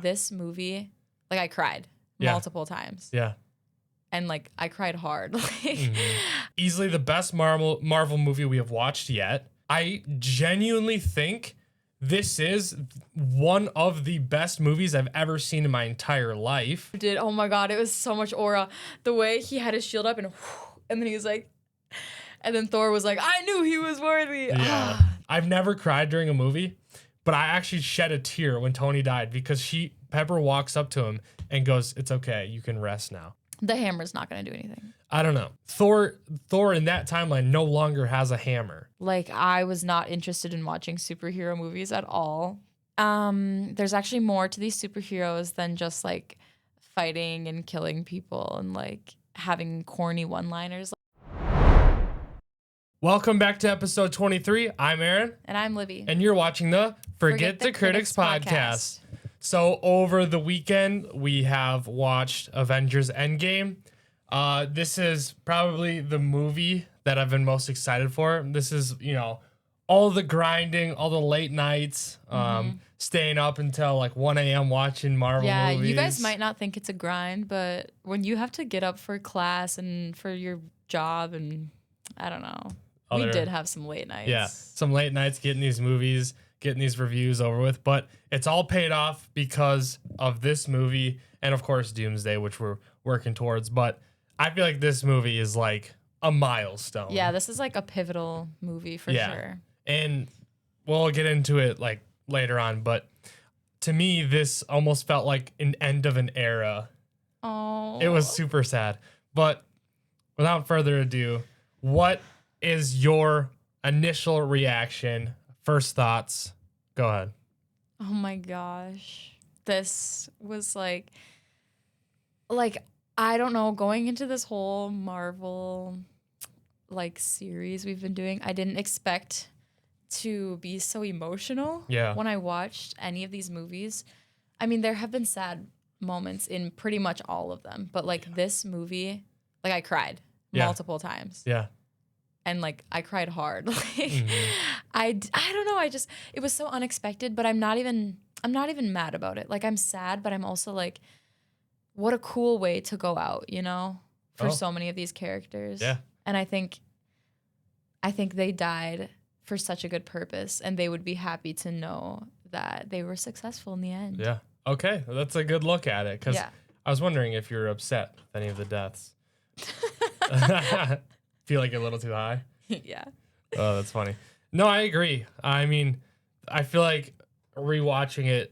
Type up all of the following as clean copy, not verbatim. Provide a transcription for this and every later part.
This movie, like I cried multiple times. Yeah. And like I cried hard. Easily the best Marvel movie we have watched yet. I genuinely think this is one of the best movies I've ever seen in my entire life. Oh my God, it was so much aura. The way he had his shield up and then he was like, and then Thor was like, I knew he was worthy. Yeah. I've never cried during a movie, but I actually shed a tear when Tony died because Pepper walks up to him and goes, "It's okay, you can rest now." The hammer's not going to do anything. I don't know. Thor in that timeline no longer has a hammer. Like, I was not interested in watching superhero movies at all. There's actually more to these superheroes than just like fighting and killing people and like having corny one-liners. Welcome back to episode 23. I'm Aaron. And I'm Libby. And you're watching the Forget the Critics podcast. So over the weekend, we have watched Avengers Endgame. This is probably the movie that I've been most excited for. This is, all the grinding, all the late nights, staying up until like 1 a.m. watching Marvel movies. Yeah, you guys might not think it's a grind, but when you have to get up for class and for your job and I don't know. We did have some late nights. Yeah, some late nights getting these movies, getting these reviews over with. But it's all paid off because of this movie and, of course, Doomsday, which we're working towards. But I feel like this movie is like a milestone. Yeah, this is like a pivotal movie for sure. And we'll get into it like later on. But to me, this almost felt like an end of an era. Oh. It was super sad. But without further ado, what is your initial reaction, first thoughts? Go ahead. Oh my gosh. This was like I don't know, going into this whole Marvel like series we've been doing, I didn't expect to be so emotional when I watched any of these movies. I mean, there have been sad moments in pretty much all of them, but like this movie, like I cried multiple times. Yeah. And like I cried hard. I don't know. It was so unexpected, but I'm not even mad about it. Like I'm sad, but I'm also like, what a cool way to go out, for so many of these characters. Yeah. And I think they died for such a good purpose, and they would be happy to know that they were successful in the end. Yeah. Okay. Well, that's a good look at it. Because I was wondering if you're upset with any of the deaths. Feel like a little too high? Yeah. Oh, that's funny. No, I agree. I mean, I feel like rewatching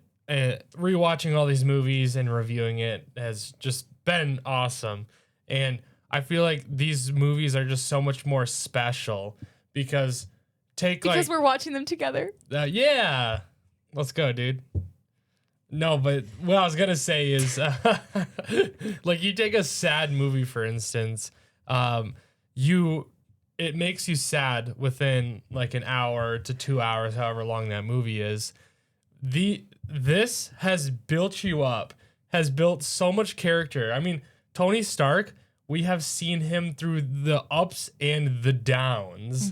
all these movies and reviewing it has just been awesome. And I feel like these movies are just so much more special because we're watching them together. Yeah. Let's go, dude. No, but what I was going to say is like you take a sad movie, for instance, it makes you sad within like an hour to 2 hours, however long that movie is. This has built you up, has built so much character. I mean, Tony Stark, we have seen him through the ups and the downs,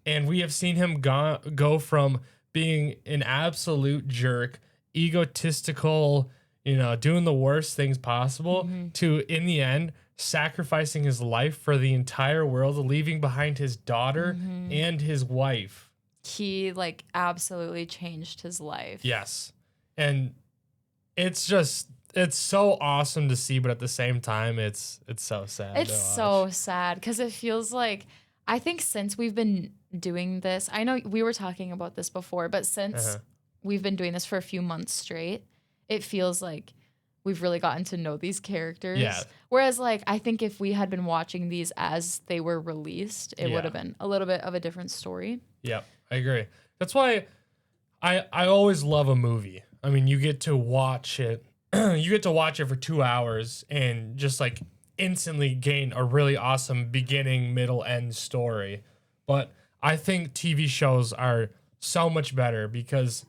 and we have seen him go from being an absolute jerk, egotistical, doing the worst things possible, to in the end sacrificing his life for the entire world, leaving behind his daughter and his wife. He like absolutely changed his life. Yes. And it's so awesome to see, but at the same time, it's so sad. It's so sad because it feels like, I think since we've been doing this, I know we were talking about this before, but since we've been doing this for a few months straight, it feels like we've really gotten to know these characters. Yeah. Whereas like, I think if we had been watching these as they were released, it would have been a little bit of a different story. Yep, I agree. That's why I always love a movie. I mean, you get to watch it. You get to watch it for 2 hours and just like instantly gain a really awesome beginning, middle, end story. But I think TV shows are so much better because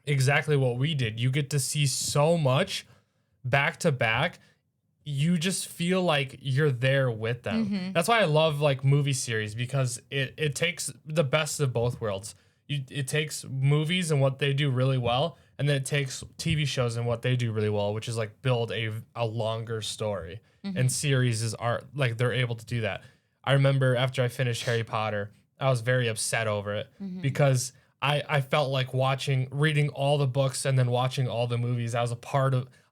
exactly what we did. You get to see so much back to back. You just feel like you're there with them. That's why I love like movie series, because it takes the best of both worlds. it takes movies and what they do really well, and then it takes TV shows and what they do really well, which is like build a longer story. And series are like they're able to do that. I remember after I finished Harry Potter, I was very upset over it because I felt like reading all the books and then watching all the movies. I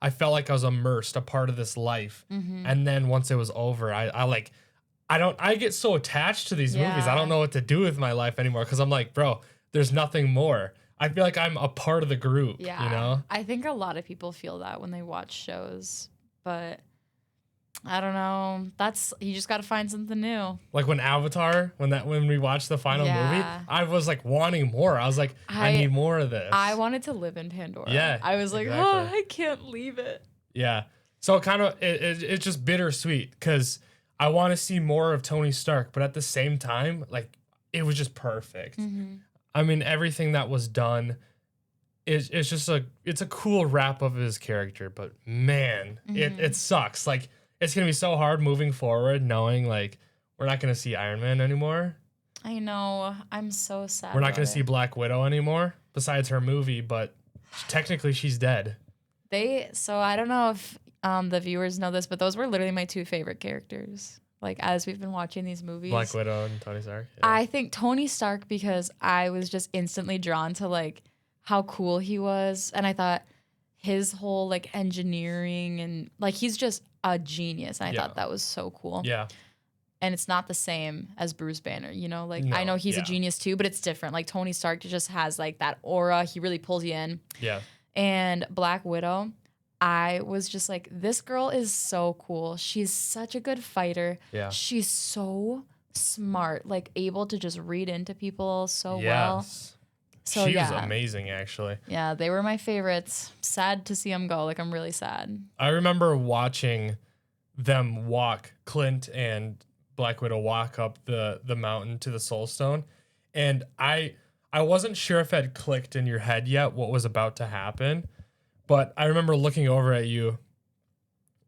felt like I was immersed, a part of this life. And then once it was over, I get so attached to these movies. I don't know what to do with my life anymore because I'm like, bro, there's nothing more. I feel like I'm a part of the group, you know? I think a lot of people feel that when they watch shows, but I don't know. You just got to find something new. Like when Avatar, when we watched the final movie, I was like wanting more. I was like, I need more of this. I wanted to live in Pandora. Yeah, I was like, oh, I can't leave it. Yeah. So it's just bittersweet because I want to see more of Tony Stark, but at the same time, like it was just perfect. I mean, everything that was done it's a cool wrap of his character, but man, it sucks. Like it's gonna be so hard moving forward, knowing like we're not gonna see Iron Man anymore. I know. I'm so sad. We're not gonna see Black Widow anymore, besides her movie, but technically she's dead. So I don't know if the viewers know this, but those were literally my two favorite characters. Like as we've been watching these movies, Black Widow and Tony Stark. Yeah. I think Tony Stark because I was just instantly drawn to like how cool he was, and I thought his whole like engineering and like he's just a genius. And I thought that was so cool. Yeah. And it's not the same as Bruce Banner, you know? Like I know he's a genius too, but it's different. Like Tony Stark just has like that aura. He really pulls you in. Yeah. And Black Widow, I was just like, this girl is so cool. She's such a good fighter. Yeah. She's so smart, like able to just read into people so well. So she was amazing, actually. Yeah, they were my favorites. Sad to see them go. Like, I'm really sad. I remember watching them Clint and Black Widow walk up the mountain to the Soul Stone. And I wasn't sure if it had clicked in your head yet what was about to happen. But I remember looking over at you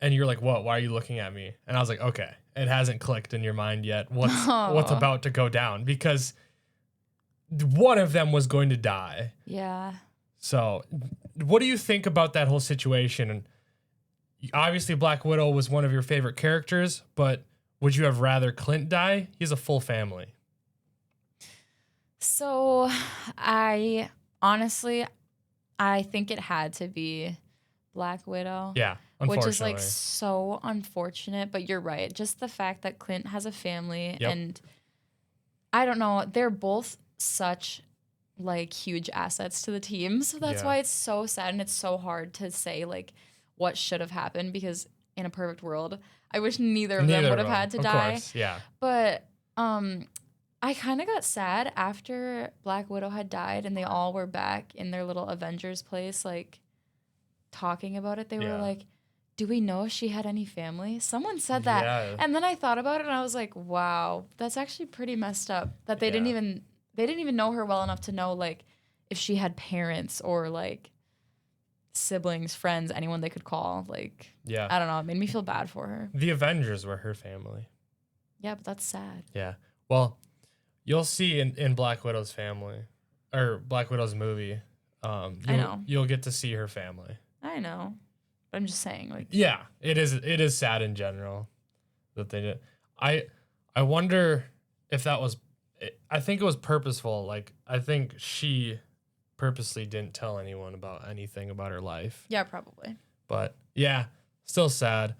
and you're like, what? Why are you looking at me? And I was like, okay, it hasn't clicked in your mind yet. What's about to go down? Because one of them was going to die. Yeah. So what do you think about that whole situation? And obviously Black Widow was one of your favorite characters, but would you have rather Clint die? He has a full family. So I think it had to be Black Widow. Yeah, unfortunately. Which is like so unfortunate, but you're right. Just the fact that Clint has a family and I don't know, they're both such like huge assets to the team. So that's why it's so sad and it's so hard to say like what should have happened because in a perfect world, I wish neither of them would have had to die. Course, yeah. But I kind of got sad after Black Widow had died and they all were back in their little Avengers place, like talking about it. They were like, do we know if she had any family? Someone said that. Yeah. And then I thought about it and I was like, wow, that's actually pretty messed up that they didn't even know her well enough to know like if she had parents or like siblings, friends, anyone they could call. Like, I don't know. It made me feel bad for her. The Avengers were her family. Yeah, but that's sad. Yeah. Well, you'll see in Black Widow's family or Black Widow's movie, you'll get to see her family. I know. But I'm just saying, like, yeah, it is sad in general that they did. I wonder if that was, I think it was purposeful. Like, I think she purposely didn't tell anyone about anything about her life. Yeah, probably. But yeah, still sad.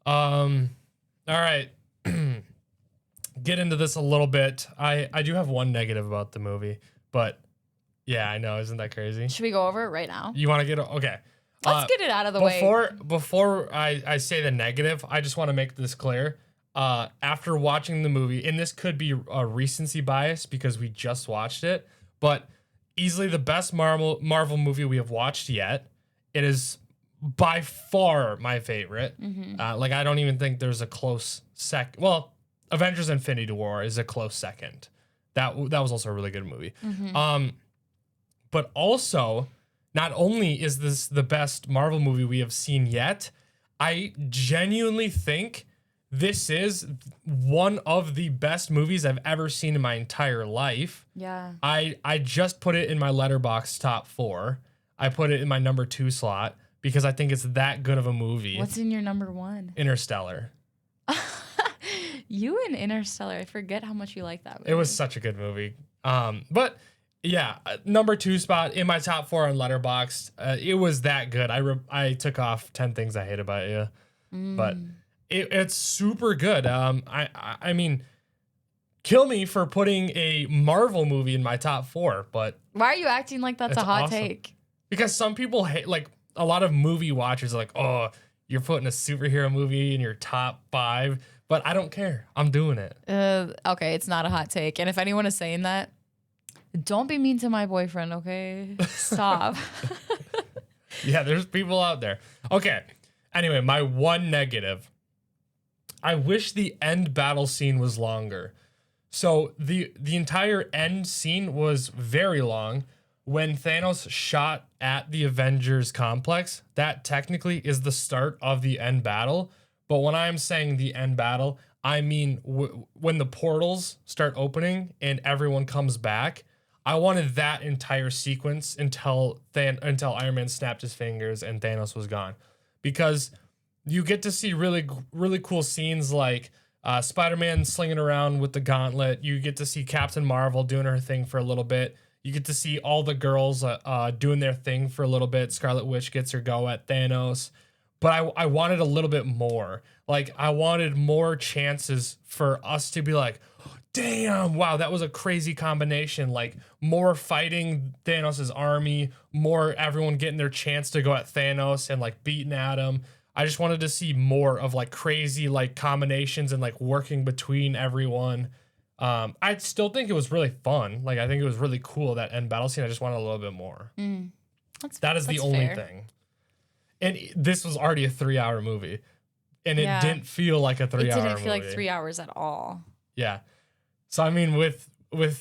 All right. Get into this a little bit. I do have one negative about the movie, but yeah, I know. Isn't that crazy? Should we go over it right now? You want to get okay. Let's get it out of the way. Before I say the negative, I just want to make this clear. After watching the movie, and this could be a recency bias because we just watched it, but easily the best Marvel movie we have watched yet. It is by far my favorite. Like I don't even think there's a close second. Well, Avengers: Infinity War is a close second. That was also a really good movie. But also, not only is this the best Marvel movie we have seen yet, I genuinely think this is one of the best movies I've ever seen in my entire life. Yeah. I just put it in my Letterboxd top 4. I put it in my number 2 slot because I think it's that good of a movie. What's in your number 1? Interstellar. You and Interstellar. I forget how much you like that movie. It was such a good movie. But yeah, number 2 spot in my top 4 on Letterboxd. It was that good. I took off 10 things I hate about you, but it's super good. I mean, kill me for putting a Marvel movie in my top 4, but why are you acting like that's a hot take? Because some people hate, like a lot of movie watchers are like, oh, you're putting a superhero movie in your top 5, but I don't care. I'm doing it. Okay, it's not a hot take. And if anyone is saying that, don't be mean to my boyfriend, okay? Stop. Yeah, there's people out there. Okay. Anyway, my one negative. I wish the end battle scene was longer. So the entire end scene was very long. When Thanos shot at the Avengers complex, that technically is the start of the end battle. But when I'm saying the end battle, I mean when the portals start opening and everyone comes back. I wanted that entire sequence until Iron Man snapped his fingers and Thanos was gone, because you get to see really cool scenes like Spider-Man slinging around with the gauntlet. You get to see Captain Marvel doing her thing for a little bit. You get to see all the girls doing their thing for a little bit. Scarlet Witch gets her go at Thanos. But I wanted a little bit more. Like, I wanted more chances for us to be like, damn, wow, that was a crazy combination. Like, more fighting Thanos' army, more everyone getting their chance to go at Thanos and, like, beating at him. I just wanted to see more of, like, crazy, like, combinations and, like, working between everyone. I still think it was really fun. Like, I think it was really cool, that end battle scene. I just wanted a little bit more. That is the only thing. And this was already a 3-hour movie. And it didn't feel like a 3-hour movie. It didn't feel like 3 hours at all. Yeah. So, I mean, with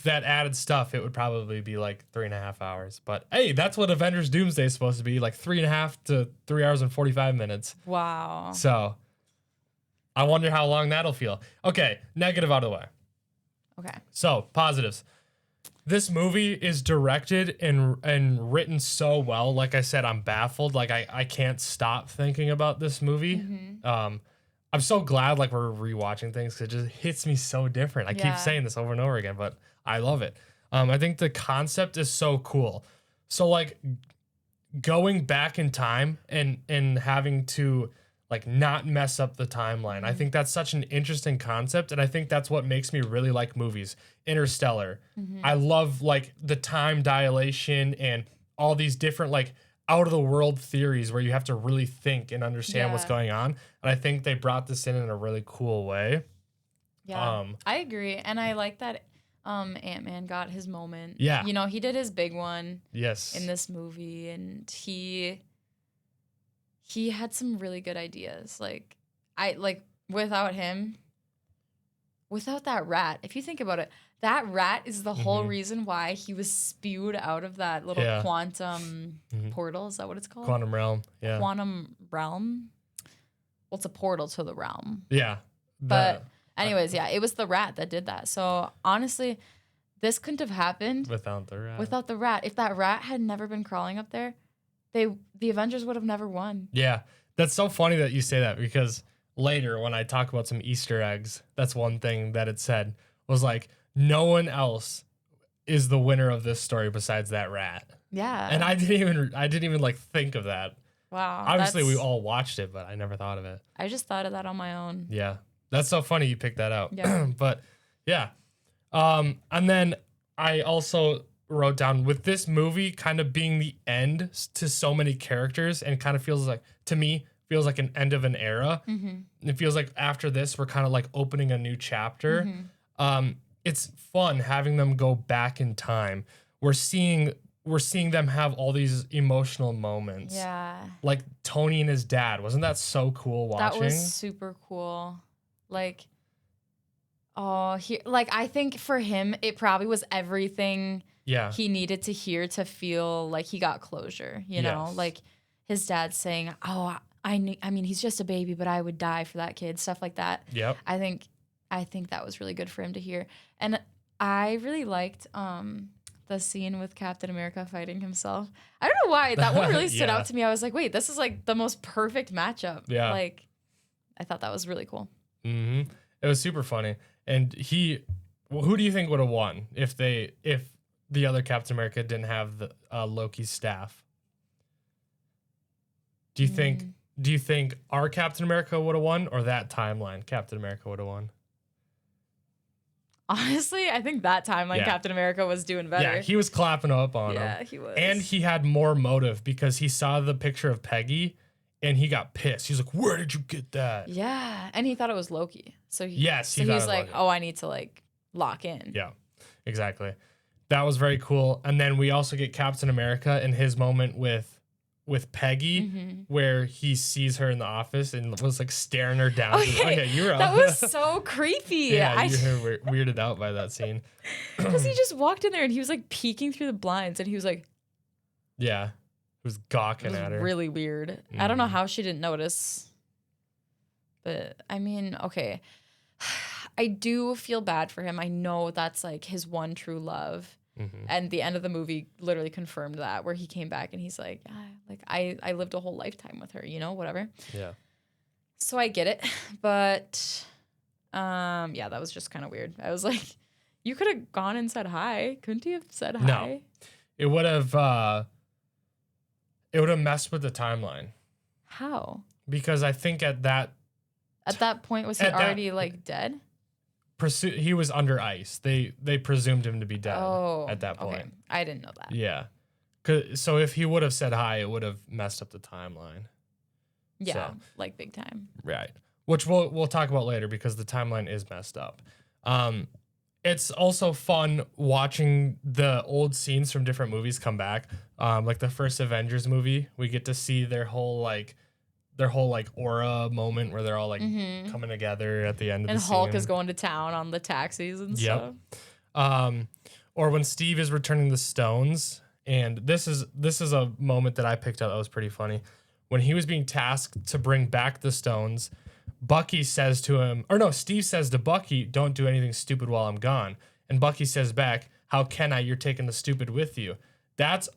that added stuff, it would probably be like 3.5 hours. But, hey, that's what Avengers Doomsday is supposed to be. Like 3.5 to 3 hours and 45 minutes. Wow. So, I wonder how long that'll feel. Okay, negative out of the way. Okay. So, positives. This movie is directed and written so well. Like I said, I'm baffled. Like, I can't stop thinking about this movie. I'm so glad, like, we're rewatching things because it just hits me so different. I keep saying this over and over again, but I love it. I think the concept is so cool. So, like, going back in time and having to, like, not mess up the timeline. I think that's such an interesting concept, and I think that's what makes me really like movies. Interstellar. I love, like, the time dilation and all these different, like, out-of-the-world theories where you have to really think and understand what's going on. And I think they brought this in a really cool way. Yeah, I agree. And I like that Ant-Man got his moment. Yeah. You know, he did his big one Yes. in this movie, and he had some really good ideas. Like, without him, without that rat, if you think about it, that rat is the whole reason why he was spewed out of that little quantum portal. Is that what it's called? Quantum realm. Yeah. Quantum realm. Well, it's a portal to the realm. Yeah. But anyways, yeah, it was the rat that did that. So honestly, this couldn't have happened without the rat. Without the rat. If that rat had never been crawling up there, the Avengers would have never won. Yeah. That's so funny that you say that, because later when I talk about some Easter eggs, that's one thing that it said was like, no one else is the winner of this story besides that rat. Yeah. And I didn't even like think of that. Wow. Obviously we all watched it, but I never thought of it. I just thought of that on my own. Yeah. That's so funny you picked that out. Yeah. But yeah. And then I also wrote down, with this movie kind of being the end to so many characters, and kind of feels like, to me, feels like an end of an era. It feels like after this, we're kind of like opening a new chapter. It's fun having them go back in time. We're seeing them have all these emotional moments. Yeah. Like Tony and his dad. Wasn't that so cool watching? That was super cool. Like, I think for him, it probably was everything he needed to hear to feel like he got closure, you know? Like, his dad saying, oh, I mean, he's just a baby, but I would die for that kid. Stuff like that. Yep. I think that was really good for him to hear. And I really liked the scene with Captain America fighting himself. I don't know why that one really stood out to me. I was like, wait, this is like the most perfect matchup. Yeah. Like, I thought that was really cool. Mm-hmm. It was super funny. And who do you think would have won if the other Captain America didn't have the Loki's staff? Do you think our Captain America would have won, or that timeline Captain America would have won? Honestly, I think that timeline Captain America was doing better. Yeah, he was clapping up on him. Yeah, he was. And he had more motive because he saw the picture of Peggy and he got pissed. He's like, "Where did you get that?" Yeah, and he thought it was Loki. So he was like, "Oh, I need to like lock in." Yeah, exactly. That was very cool. And then we also get Captain America in his moment with Peggy, where he sees her in the office and was like staring her down. Okay, you were that was so creepy. Yeah, you were weirded out by that scene. Because he just walked in there and he was like peeking through the blinds and he was like, yeah, he was gawking at her. Really weird. I don't know how she didn't notice. But I mean, okay. I do feel bad for him. I know that's like his one true love. And the end of the movie literally confirmed that, where he came back and he's like, I lived a whole lifetime with her, whatever. Yeah. So I get it. But yeah, that was just kind of weird. I was like, you could have gone and said hi. Couldn't you have said hi? No. It would have messed with the timeline. How? Because I think at that point, was he already like dead? He was under ice. They presumed him to be dead at that point. Okay. I didn't know that. Yeah. So if he would have said hi, it would have messed up the timeline. Yeah, like big time. Right. Which we'll talk about later because the timeline is messed up. It's also fun watching the old scenes from different movies come back. Like the first Avengers movie, we get to see their whole aura moment where they're all like coming together at the end of the scene. And Hulk is going to town on the taxis and stuff. Or when Steve is returning the stones, and this is a moment that I picked up that was pretty funny. When he was being tasked to bring back the stones, Steve says to Bucky, "Don't do anything stupid while I'm gone." And Bucky says back, "How can I? You're taking the stupid with you." That's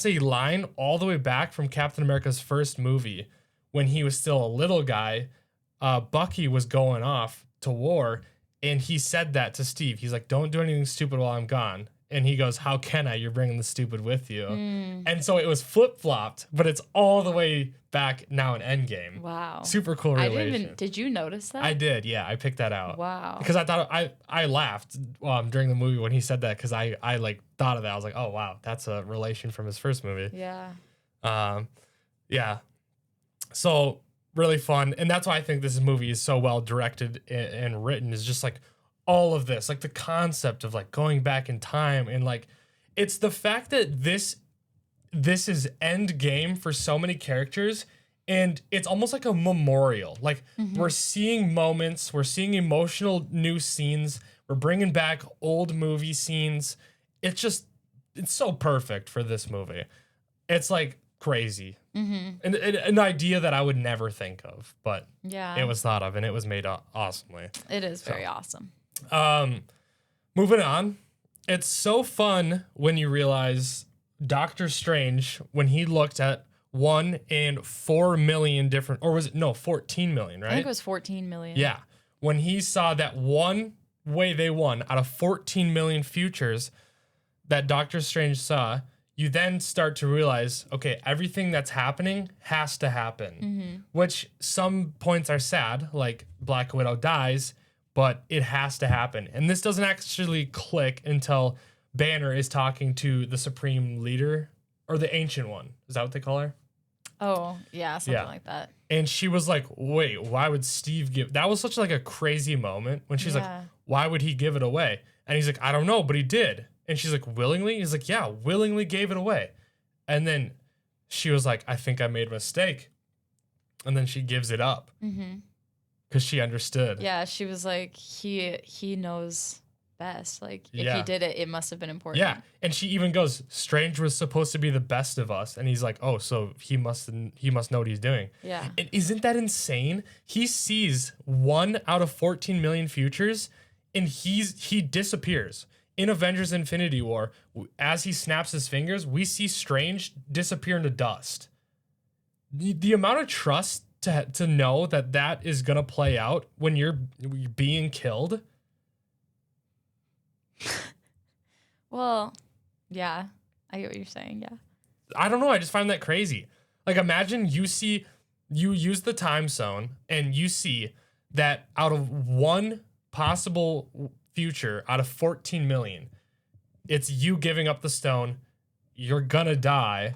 a line all the way back from Captain America's first movie. When he was still a little guy, Bucky was going off to war, and he said that to Steve. He's like, "Don't do anything stupid while I'm gone." And he goes, "How can I? You're bringing the stupid with you." And so it was flip-flopped, but it's all the way back now in Endgame. Wow. Super cool relation. Did you notice that? I did, yeah. I picked that out. Wow. Because I thought, I laughed during the movie when he said that, because I like thought of that. I was like, oh, wow, that's a relation from his first movie. Yeah. Yeah. So really fun. And that's why I think this movie is so well directed and written, is just like all of this, like the concept of like going back in time, and like it's the fact that this is end game for so many characters, and it's almost like a memorial. Like we're seeing moments, we're seeing emotional new scenes, we're bringing back old movie scenes. It's so perfect for this movie. It's like crazy. And an idea that I would never think of, but it was thought of, and it was made awesomely. It is very awesome. Moving on. It's so fun when you realize Doctor Strange, when he looked at 1 in 4 million different, or was it, no, 14 million, right? I think it was 14 million. Yeah. When he saw that one way they won out of 14 million futures that Doctor Strange saw, you then start to realize, okay, everything that's happening has to happen, which some points are sad, like Black Widow dies, but it has to happen. And this doesn't actually click until Banner is talking to the Supreme Leader, or the Ancient One. Is that what they call her? Oh, yeah, something like that. And she was like, wait, why would Steve give... That was such like a crazy moment when she's like, why would he give it away? And he's like, I don't know, but he did. And she's like, willingly? He's like, yeah, willingly gave it away. And then she was like, I think I made a mistake. And then she gives it up. Because she understood. Yeah, she was like, he knows best. Like, if Yeah. he did it, it must have been important. Yeah, and she even goes, Strange was supposed to be the best of us, and he's like, oh, so he must know what he's doing. Yeah. And isn't that insane? He sees 1 out of 14 million futures, and he disappears. In Avengers Infinity War, as he snaps his fingers, we see Strange disappear into dust. The amount of trust to know that is gonna play out when you're being killed. Well, yeah, I get what you're saying. Yeah. I don't know. I just find that crazy. Like, imagine you use the time zone and you see that out of one possible future out of 14 million, it's you giving up the stone. You're gonna die.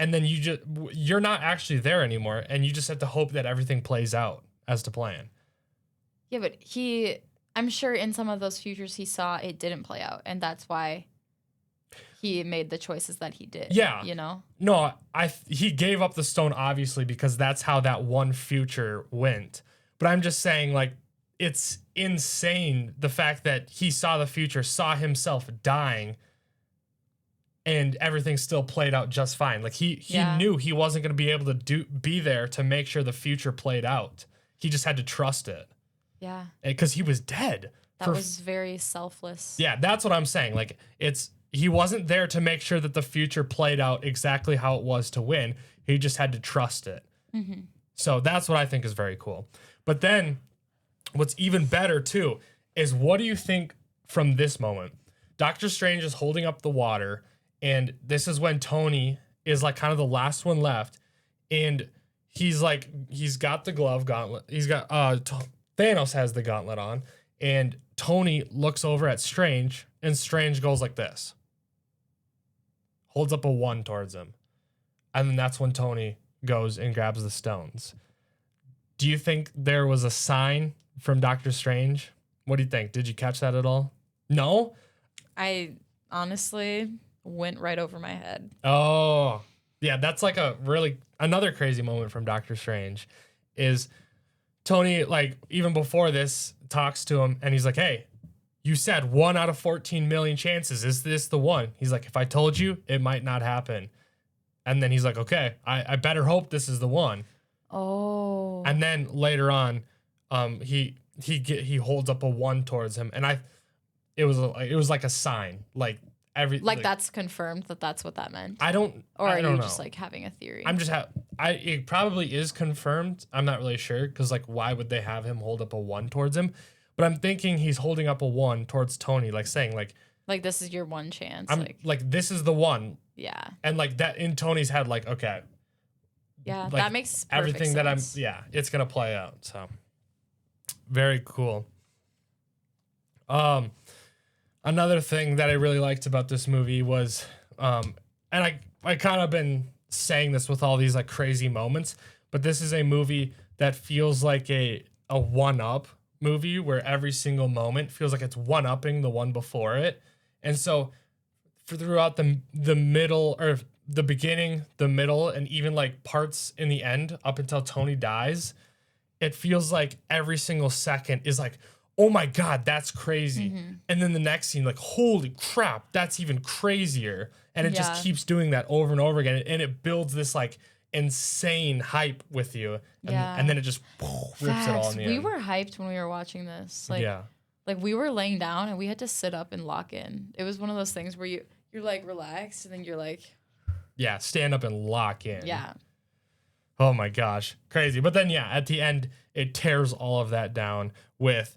And then you're not actually there anymore. And you just have to hope that everything plays out as to plan. Yeah, but I'm sure in some of those futures he saw it didn't play out. And that's why he made the choices that he did. Yeah. You know? No, he gave up the stone, obviously, because that's how that one future went. But I'm just saying, like, it's insane the fact that he saw the future, saw himself dying, and everything still played out just fine. Like, he knew he wasn't going to be able to be there to make sure the future played out. He just had to trust it. Yeah. Because he was dead. That was very selfless. Yeah, that's what I'm saying. Like, he wasn't there to make sure that the future played out exactly how it was to win. He just had to trust it. Mm-hmm. So that's what I think is very cool. But then what's even better, too, is what do you think from this moment? Doctor Strange is holding up the water, and this is when Tony is, like, kind of the last one left, and he's got the glove gauntlet. He's got Thanos has the gauntlet on, and Tony looks over at Strange, and Strange goes like this. Holds up a 1 towards him. And then that's when Tony goes and grabs the stones. Do you think there was a sign from Doctor Strange? What do you think? Did you catch that at all? No? I honestly went right over my head. Oh, yeah, that's like another crazy moment from Doctor Strange is Tony, like, even before this, talks to him, and he's like, hey, you said 1 out of 14 million chances. Is this the one? He's like, if I told you, it might not happen. And then he's like, okay, I better hope this is the one. Oh. And then later on, he holds up a 1 towards him, and it was like a sign, like that's confirmed that's what that meant. I don't know. Just like having a theory? I'm just it probably is confirmed. I'm not really sure because, like, why would they have him hold up a 1 towards him? But I'm thinking he's holding up a 1 towards Tony, like saying like this is your one chance. Like this is the one. Yeah. And like that in Tony's head, like, okay. Yeah, like, that makes perfect everything sense. that it's gonna play out. So very cool. Another thing that I really liked about this movie was, and I kind of been saying this with all these like crazy moments, but this is a movie that feels like a one-up movie where every single moment feels like it's one-upping the one before it. And so throughout the middle, or the beginning, the middle, and even like parts in the end up until Tony dies, it feels like every single second is like, oh my God, that's crazy. Mm-hmm. And then the next scene, like, holy crap, that's even crazier. And it just keeps doing that over and over again. And it builds this like insane hype with you. And then it just rips it all in the end. We were hyped when we were watching this. Like we were laying down and we had to sit up and lock in. It was one of those things where you're like relaxed and then you're like. Yeah, stand up and lock in. Yeah. Oh my gosh, crazy. But then, at the end, it tears all of that down with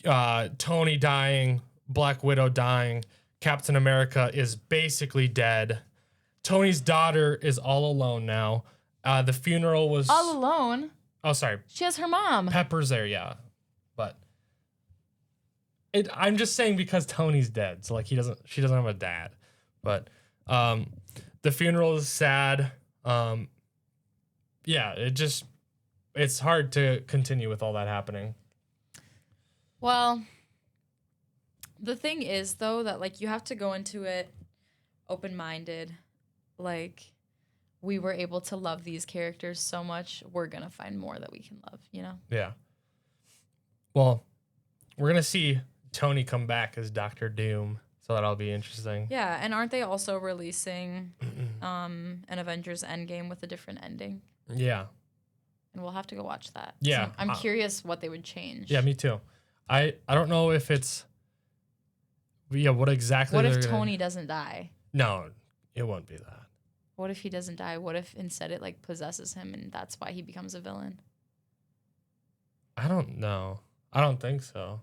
Tony dying, Black Widow dying, Captain America is basically dead. Tony's daughter is all alone now. The funeral was... All alone? Oh, sorry. She has her mom. Pepper's there, yeah. But I'm just saying because Tony's dead, so like she doesn't have a dad. But the funeral is sad. It's hard to continue with all that happening. Well, the thing is, though, that, like, you have to go into it open-minded. Like, we were able to love these characters so much, we're going to find more that we can love, you know? Yeah. Well, we're going to see Tony come back as Doctor Doom. So that'll be interesting. Yeah, and aren't they also releasing an Avengers Endgame with a different ending? Yeah. And we'll have to go watch that. Yeah. So I'm curious what they would change. Yeah, me too. I don't know if it's... Yeah, what exactly... What if Tony doesn't die? No, it won't be that. What if he doesn't die? What if instead it like possesses him and that's why he becomes a villain? I don't know. I don't think so.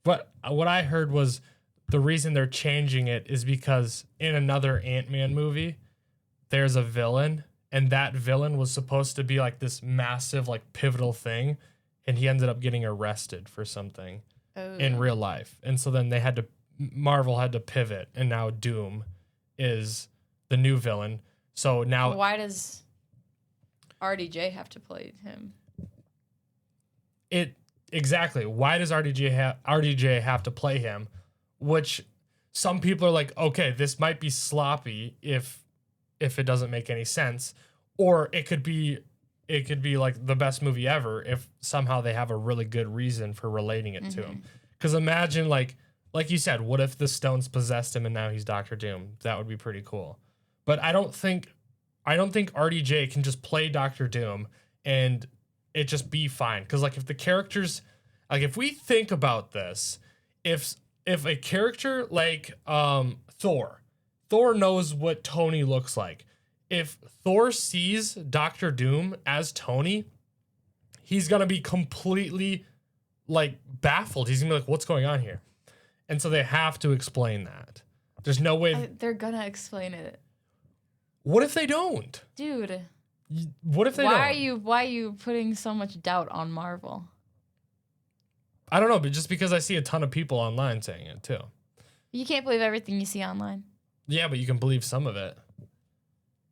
But what I heard was the reason they're changing it is because in another Ant-Man movie, there's a villain, and that villain was supposed to be like this massive, like pivotal thing, and he ended up getting arrested for something in real life. And so then Marvel had to pivot, and now Doom is the new villain. So now... Why does RDJ have to play him? Exactly. Why does RDJ have to play him? Which some people are like, okay, this might be sloppy if it doesn't make any sense, or it could be like the best movie ever if somehow they have a really good reason for relating it to him. Because imagine like you said, what if the stones possessed him and now he's Doctor Doom? That would be pretty cool. But I don't think RDJ can just play Doctor Doom and it just be fine. Because like if the characters, like if we think about this, if a character like Thor knows what Tony looks like. If Thor sees Doctor Doom as Tony, he's gonna be completely like baffled. He's gonna be like, "What's going on here?" And so they have to explain that. There's no way they're gonna explain it. What if they don't, dude? What if they don't? Why are you putting so much doubt on Marvel? I don't know, but just because I see a ton of people online saying it too. You can't believe everything you see online. Yeah, but you can believe some of it.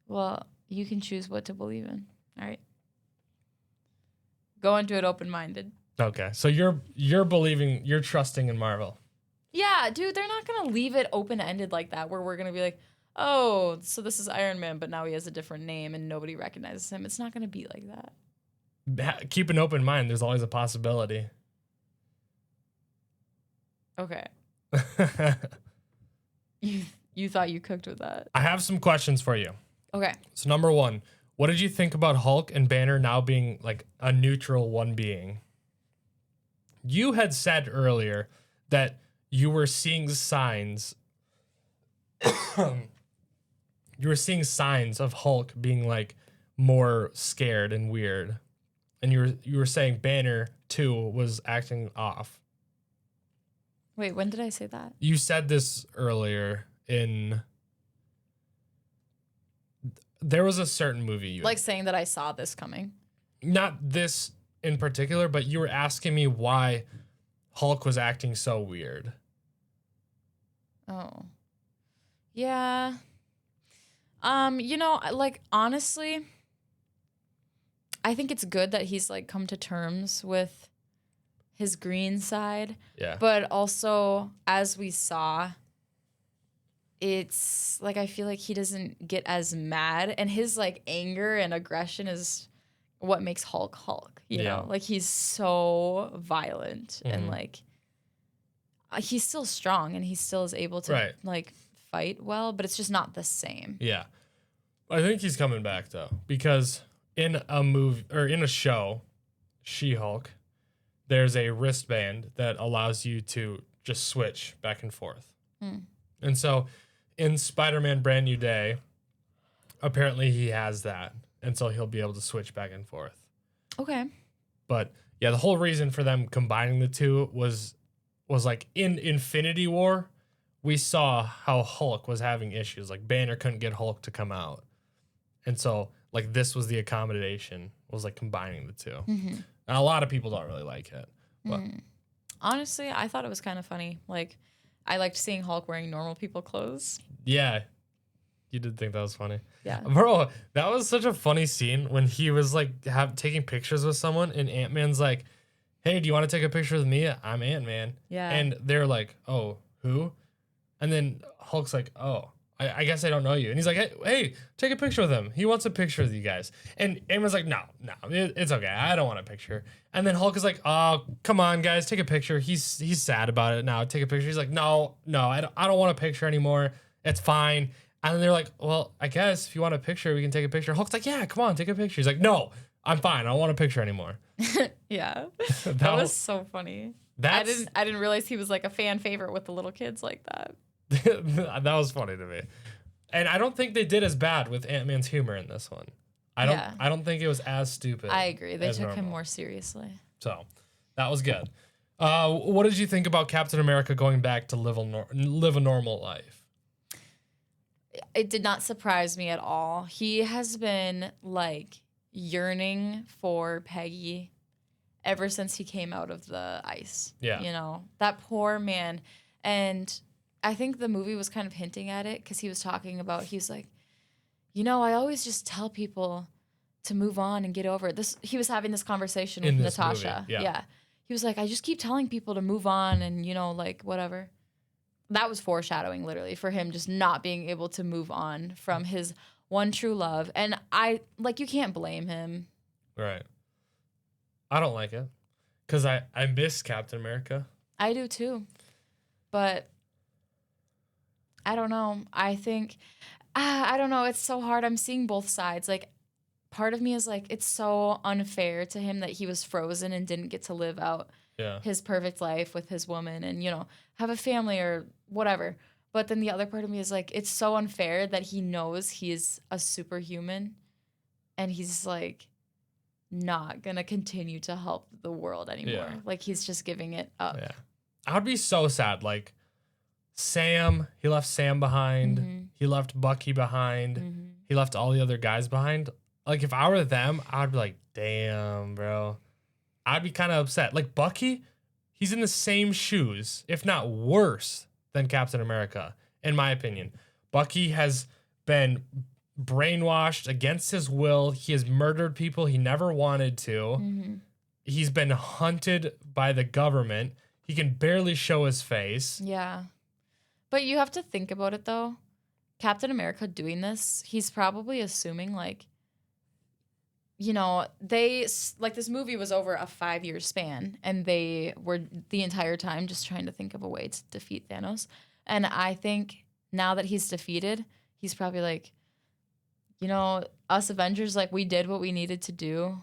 Well, you can choose what to believe in. All right. Go into it open-minded. Okay, so you're trusting in Marvel. Yeah, dude, they're not gonna leave it open-ended like that, where we're gonna be like, oh, so this is Iron Man, but now he has a different name and nobody recognizes him. It's not gonna be like that. Keep an open mind. There's always a possibility. Okay. You thought you cooked with that. I have some questions for you. Okay. So number one, what did you think about Hulk and Banner now being like a neutral one being? You had said earlier that you were seeing signs. You were seeing signs of Hulk being like more scared and weird, and you were saying Banner too was acting off. Wait, when did I say that? You said this earlier in... There was a certain movie like saying that I saw this coming. Not this in particular, but you were asking me why Hulk was acting so weird. Oh. Yeah. Like honestly, I think it's good that he's like come to terms with his green side. Yeah. But also, as we saw, it's like I feel like he doesn't get as mad, and his like anger and aggression is what makes Hulk Hulk. You know, like he's so violent and like he's still strong and he still is able to like fight well, but it's just not the same. Yeah. I think he's coming back though, because in a movie or in a show, She-Hulk, there's a wristband that allows you to just switch back and forth. And so in Spider-Man Brand New Day, apparently he has that. And so he'll be able to switch back and forth. Okay. But yeah, the whole reason for them combining the two was like in Infinity War, we saw how Hulk was having issues. Like Banner couldn't get Hulk to come out. And so like this was the accommodation, was like combining the two. And a lot of people don't really like it. But honestly, I thought it was kind of funny. Like I liked seeing Hulk wearing normal people clothes. Yeah. You did think that was funny. Yeah. Bro, that was such a funny scene when he was like taking pictures with someone and Ant-Man's like, hey, do you want to take a picture with me? I'm Ant-Man. Yeah. And they're like, oh, who? And then Hulk's like, oh, I guess I don't know you. And he's like, hey, take a picture with him. He wants a picture with you guys. And Ant-Man's like, no, it's okay. I don't want a picture. And then Hulk is like, oh, come on, guys, take a picture. He's sad about it now. Take a picture. He's like, no, I don't want a picture anymore. It's fine. And then they're like, well, I guess if you want a picture, we can take a picture. Hulk's like, yeah, come on, take a picture. He's like, no, I'm fine. I don't want a picture anymore. Yeah. That was so funny. I didn't realize he was like a fan favorite with the little kids like that. That was funny to me. And I don't think they did as bad with Ant-Man's humor in this one. I don't think it was as stupid. I agree. They took him more seriously. So that was good. What did you think about Captain America going back to live a normal life? It did not surprise me at all. He has been like yearning for Peggy ever since he came out of the ice. Yeah. You know, that poor man. And I think the movie was kind of hinting at it because he was talking about, he's like, you know, I always just tell people to move on and get over it. He was having this conversation with Natasha. Yeah. He was like, I just keep telling people to move on and, you know, like whatever. That was foreshadowing literally for him just not being able to move on from his one true love. And you can't blame him. Right. I don't like it because I miss Captain America. I do too. But I don't know. I think, I don't know. It's so hard. I'm seeing both sides. Like, part of me is like, it's so unfair to him that he was frozen and didn't get to live out his perfect life with his woman and, you know, have a family or whatever. But then the other part of me is like, it's so unfair that he knows he's a superhuman and he's like not going to continue to help the world anymore. Yeah. Like, he's just giving it up. Yeah. I would be so sad. Like, he left Sam behind. Mm-hmm. He left Bucky behind. Mm-hmm. He left all the other guys behind. Like, if I were them, I'd be like, damn, bro. I'd be kind of upset. Like, Bucky, he's in the same shoes, if not worse, than Captain America, in my opinion. Bucky has been brainwashed against his will. He has murdered people he never wanted to. Mm-hmm. He's been hunted by the government. He can barely show his face. Yeah. But you have to think about it, though. Captain America doing this, he's probably assuming, like, you know, this movie was over a 5-year span, and they were the entire time just trying to think of a way to defeat Thanos. And I think now that he's defeated, he's probably like, you know, us Avengers, like, we did what we needed to do.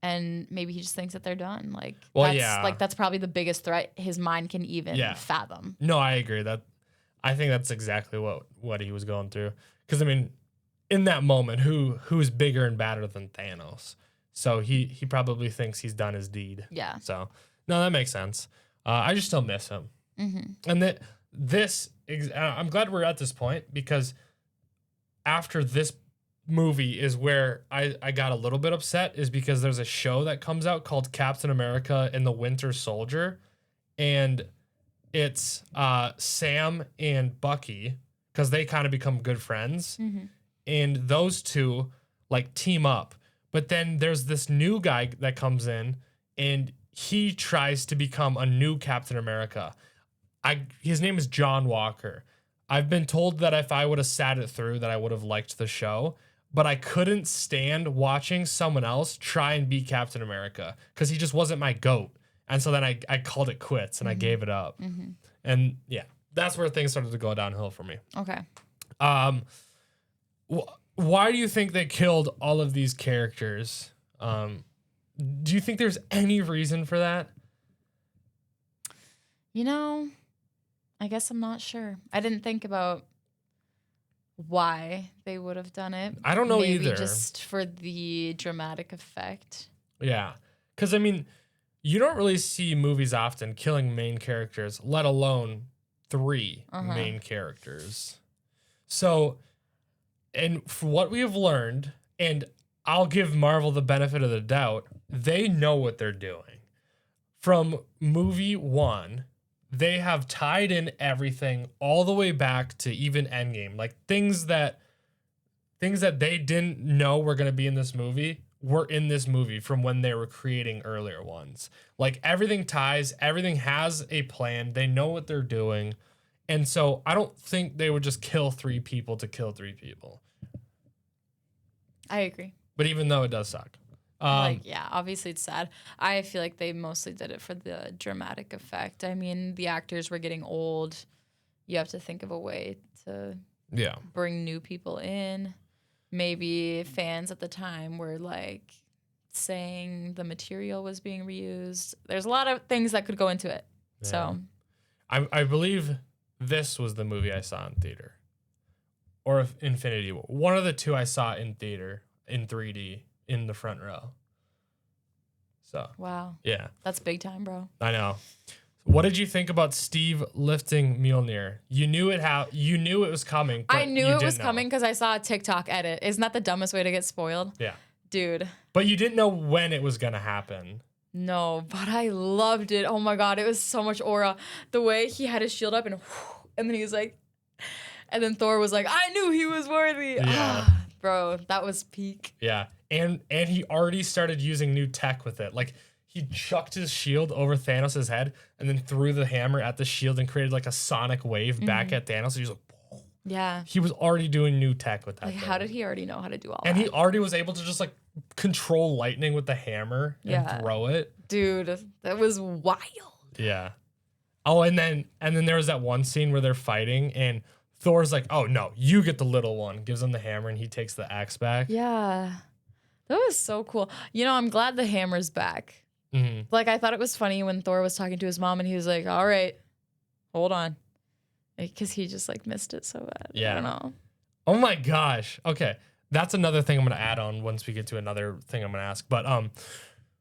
And maybe he just thinks that they're done. Like, that's probably the biggest threat his mind can even fathom. No, I agree. I think that's exactly what he was going through. Because, I mean, in that moment, who's bigger and badder than Thanos? So he probably thinks he's done his deed. Yeah. So, no, that makes sense. I just still miss him. Mm-hmm. And I'm glad we're at this point, because after this movie is where I got a little bit upset, is because there's a show that comes out called Captain America and the Winter Soldier. And it's Sam and Bucky, because they kind of become good friends. Mm-hmm. And those two like team up. But then there's this new guy that comes in and he tries to become a new Captain America. His name is John Walker. I've been told that if I would have sat it through, that I would have liked the show, but I couldn't stand watching someone else try and be Captain America because he just wasn't my GOAT. And so then I called it quits and I gave it up. Mm-hmm. And yeah, that's where things started to go downhill for me. Okay. Why do you think they killed all of these characters? Do you think there's any reason for that? You know, I guess I'm not sure. I didn't think about why they would have done it. I don't know either. Maybe just for the dramatic effect. Yeah. Because, I mean, you don't really see movies often killing main characters, let alone 3 main characters. So, and for what we have learned, and I'll give Marvel the benefit of the doubt, they know what they're doing. From movie 1, they have tied in everything all the way back to even Endgame. Like things that they didn't know were going to be in this movie were in this movie from when they were creating earlier ones. Like everything ties, everything has a plan. They know what they're doing. And so I don't think they would just kill 3 people to kill 3 people. I agree. But even though it does suck. Yeah, obviously it's sad. I feel like they mostly did it for the dramatic effect. I mean, the actors were getting old. You have to think of a way to bring new people in. Maybe fans at the time were like saying the material was being reused. There's a lot of things that could go into it. Yeah. So I believe this was the movie I saw in theater. Or Infinity War. One of the 2 I saw in theater in 3D in the front row. So wow. Yeah. That's big time, bro. I know. What did you think about Steve lifting Mjolnir? You knew it was coming. But I knew it was coming because I saw a TikTok edit. Isn't that the dumbest way to get spoiled? Yeah. Dude. But you didn't know when it was gonna happen. No, but I loved it. Oh my god, it was so much aura. The way he had his shield up and then he was like, and then Thor was like, I knew he was worthy. Yeah. Bro, that was peak. Yeah. And he already started using new tech with it. Like he chucked his shield over Thanos' head and then threw the hammer at the shield and created like a sonic wave back at Thanos. He was like, whoa. Yeah. He was already doing new tech with that. Like, how did he already know how to do all that? And he already was able to just like control lightning with the hammer and throw it. Dude, that was wild. Yeah. Oh, and then there was that one scene where they're fighting and Thor's like, oh no, you get the little one. Gives him the hammer and he takes the axe back. Yeah. That was so cool. You know, I'm glad the hammer's back. Mm-hmm. Like, I thought it was funny when Thor was talking to his mom and he was like, all right, hold on. Because he just like missed it so bad. Yeah. I don't know. Oh my gosh. Okay. That's another thing I'm going to add on once we get to another thing I'm going to ask. But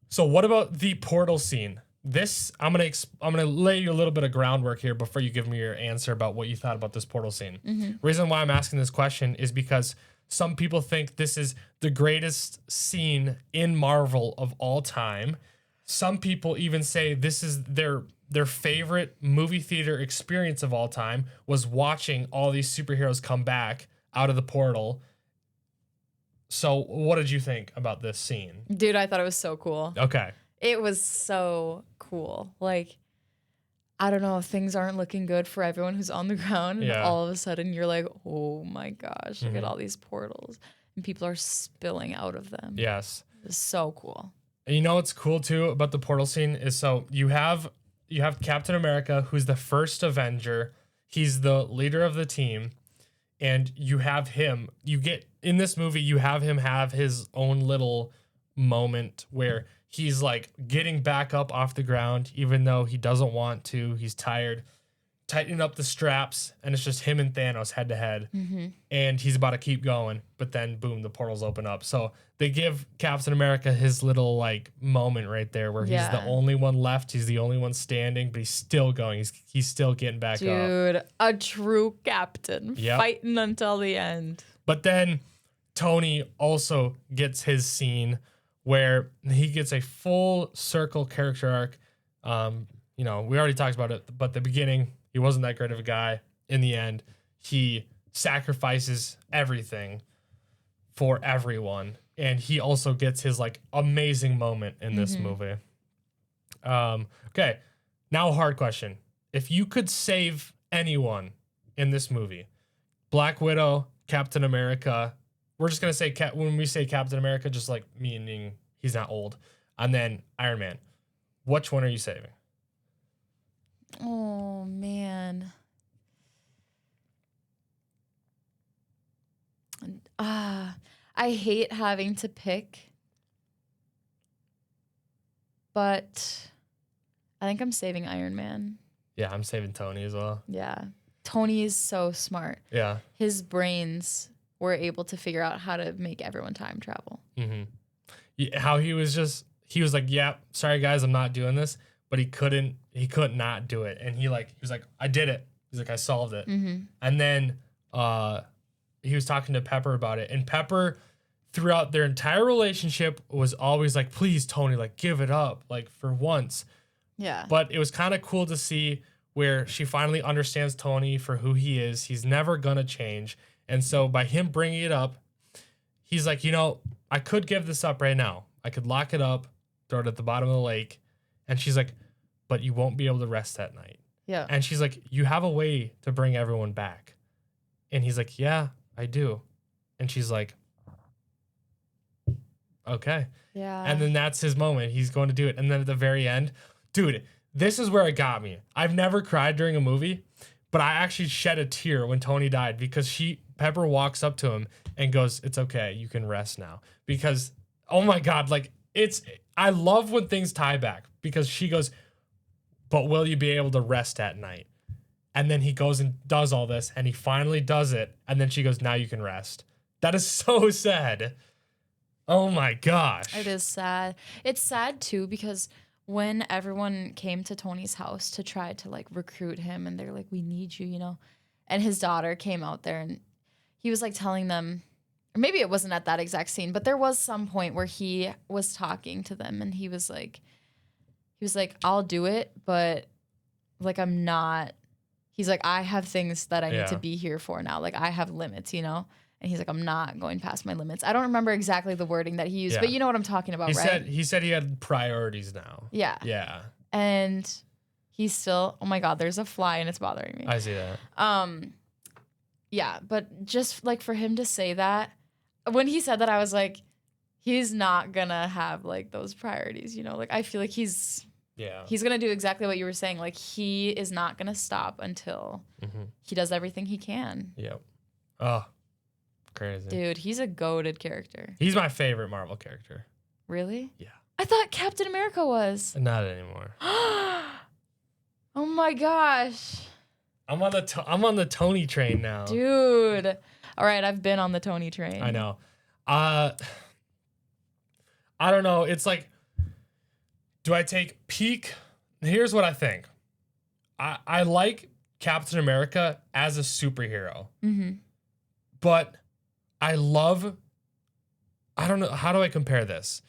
so what about the portal scene? This, I'm gonna lay you a little bit of groundwork here before you give me your answer about what you thought about this portal scene. Mm-hmm. Reason why I'm asking this question is because some people think this is the greatest scene in Marvel of all time. Some people even say this is their favorite movie theater experience of all time was watching all these superheroes come back out of the portal. So what did you think about this scene? Dude, I thought it was so cool. Okay. It was so cool. Like, I don't know, things aren't looking good for everyone who's on the ground. And all of a sudden you're like, oh my gosh, look at all these portals. And people are spilling out of them. Yes. It's so cool. And you know what's cool too about the portal scene is so you have Captain America, who's the first Avenger. He's the leader of the team. And you have him, in this movie, you have him have his own little moment where he's like getting back up off the ground, even though he doesn't want to. He's tired, tightening up the straps, and it's just him and Thanos head to head. And he's about to keep going, but then boom, the portals open up. So they give Captain America his little like moment right there where he's the only one left. He's the only one standing, but he's still going. He's still getting back up. Dude, a true captain fighting until the end. But then Tony also gets his scene where he gets a full circle character arc. We already talked about it, but the beginning, he wasn't that great of a guy. In the end, he sacrifices everything for everyone. And he also gets his like amazing moment in this movie. Okay, now a hard question. If you could save anyone in this movie, Black Widow, Captain America, we're just going to say, when we say Captain America, just like meaning he's not old. And then Iron Man. Which one are you saving? Oh, man. I hate having to pick. But I think I'm saving Iron Man. Yeah, I'm saving Tony as well. Yeah. Tony is so smart. Yeah. His brains were able to figure out how to make everyone time travel. Mm-hmm. Yeah, how he was like, yeah, sorry guys, I'm not doing this, but he could not do it. And he was like, I did it. He's like, I solved it. Mm-hmm. And then he was talking to Pepper about it. And Pepper, throughout their entire relationship, was always like, please, Tony, like, give it up, like, for once. Yeah. But it was kind of cool to see where she finally understands Tony for who he is. He's never going to change. And so by him bringing it up, he's like, I could give this up right now. I could lock it up, throw it at the bottom of the lake. And she's like, but you won't be able to rest that night. Yeah. And she's like, you have a way to bring everyone back. And he's like, yeah, I do. And she's like, okay. Yeah. And then that's his moment. He's going to do it. And then at the very end, dude, this is where it got me. I've never cried during a movie, but I actually shed a tear when Tony died because Pepper walks up to him and goes, it's okay. You can rest now. Because, oh my God, like I love when things tie back because she goes, but will you be able to rest at night? And then he goes and does all this and he finally does it. And then she goes, now you can rest. That is so sad. Oh my gosh. It is sad. It's sad too because when everyone came to Tony's house to try to like recruit him and they're like, we need you, you know, and his daughter came out there and he was like telling them, or maybe it wasn't at that exact scene, but there was some point where he was talking to them and he was like, I'll do it, but like, he's like, I have things that I need to be here for now. Like I have limits, you know? And he's like, I'm not going past my limits. I don't remember exactly the wording that he used, but you know what I'm talking about, right? He said he had priorities now. Yeah. Yeah. And he's still, oh my God, there's a fly and it's bothering me. I see that. Yeah, but just like for him to say that, when he said that, I was like, he's not gonna have like those priorities, you know? Like I feel like he's gonna do exactly what you were saying. Like he is not gonna stop until he does everything he can. Yep. Oh. Crazy. Dude, he's a goated character. He's my favorite Marvel character. Really? Yeah. I thought Captain America was. Not anymore. Oh my gosh. I'm on the Tony train now. Dude. All right, I've been on the Tony train. I know. I don't know. It's like, do I take peak? Here's what I think. I like Captain America as a superhero. Mm-hmm. But I don't know, how do I compare this?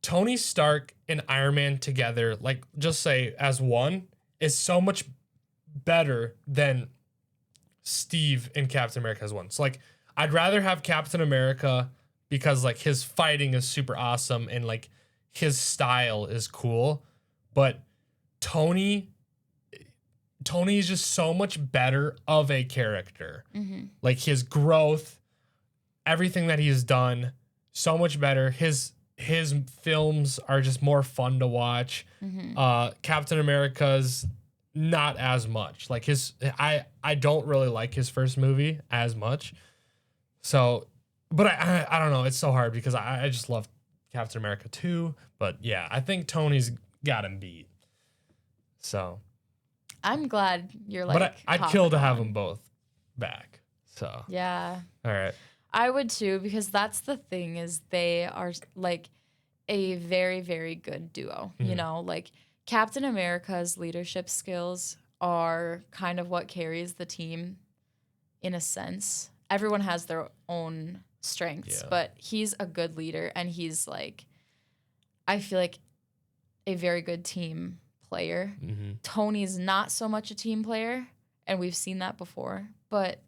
Tony Stark and Iron Man together, like just say as one, is so much better than Steve and Captain America as one. So like, I'd rather have Captain America because like his fighting is super awesome and like his style is cool, but Tony is just so much better of a character. Mm-hmm. Like his growth, everything that he's done, so much better. His films are just more fun to watch. Mm-hmm. Captain America's not as much. Like I don't really like his first movie as much. So, but I don't know. It's so hard because I just love Captain America too. But yeah, I think Tony's got him beat. So. I'm glad you're like. But I'd kill to have them both back. So. Yeah. All right. I would too, because that's the thing is they are like a very, very good duo. Mm-hmm. You know, like Captain America's leadership skills are kind of what carries the team in a sense. Everyone has their own strengths, but he's a good leader and he's like, I feel like a very good team player. Mm-hmm. Tony's not so much a team player, and we've seen that before, but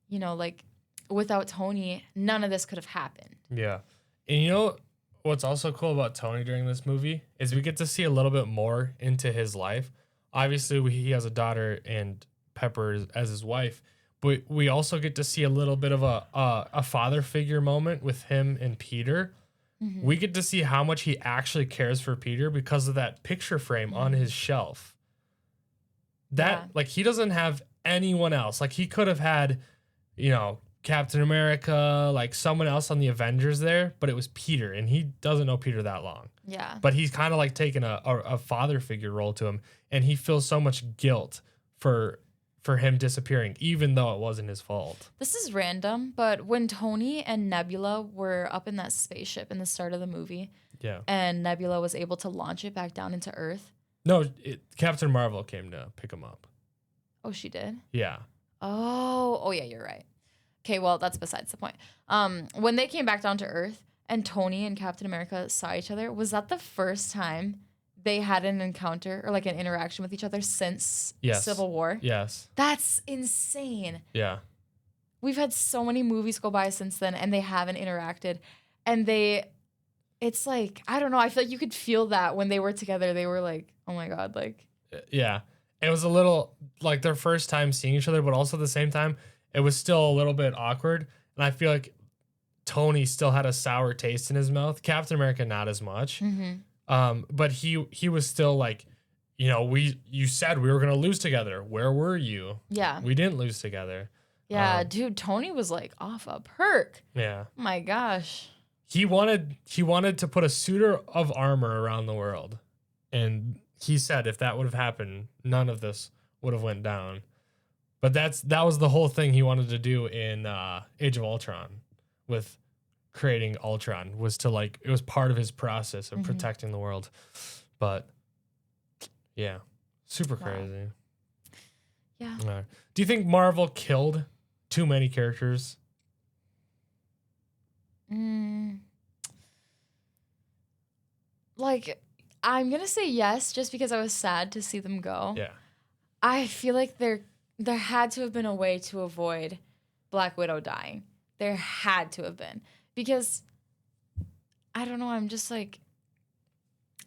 you know, like without Tony, none of this could have happened. Yeah. And you know what's also cool about Tony during this movie is we get to see a little bit more into his life. Obviously, he has a daughter and Pepper as his wife, but we also get to see a little bit of a father figure moment with him and Peter. Mm-hmm. We get to see how much he actually cares for Peter because of that picture frame on his shelf. Like, he doesn't have anyone else. Like, he could have had, you know, Captain America, like someone else on the Avengers there, but it was Peter, and he doesn't know Peter that long. Yeah. But he's kind of like taking a father figure role to him, and he feels so much guilt for him disappearing, even though it wasn't his fault. This is random, but when Tony and Nebula were up in that spaceship in the start of the movie, and Nebula was able to launch it back down into Earth. No, Captain Marvel came to pick him up. Oh, she did? Yeah. Oh yeah, you're right. Okay, well, that's besides the point. When they came back down to Earth and Tony and Captain America saw each other, was that the first time they had an encounter or like an interaction with each other since Civil War? Yes. That's insane. Yeah. We've had so many movies go by since then and they haven't interacted. And it's like, I don't know, I feel like you could feel that when they were together. They were like, oh my God, like. Yeah. It was a little like their first time seeing each other, but also at the same time, it was still a little bit awkward. And I feel like Tony still had a sour taste in his mouth. Captain America, not as much. But he was still like, you said we were gonna lose together. Where were you? Yeah. We didn't lose together. Yeah, dude, Tony was like off a perk. Yeah. Oh my gosh. He wanted to put a suit of armor around the world. And he said if that would have happened, none of this would have went down. But that was the whole thing he wanted to do in Age of Ultron with creating Ultron, was to like, it was part of his process of protecting the world. But yeah, super crazy. Yeah. All right. Do you think Marvel killed too many characters? Like, I'm gonna say yes, just because I was sad to see them go. Yeah. I feel like there had to have been a way to avoid Black Widow dying. There had to have been. Because I don't know, I'm just like,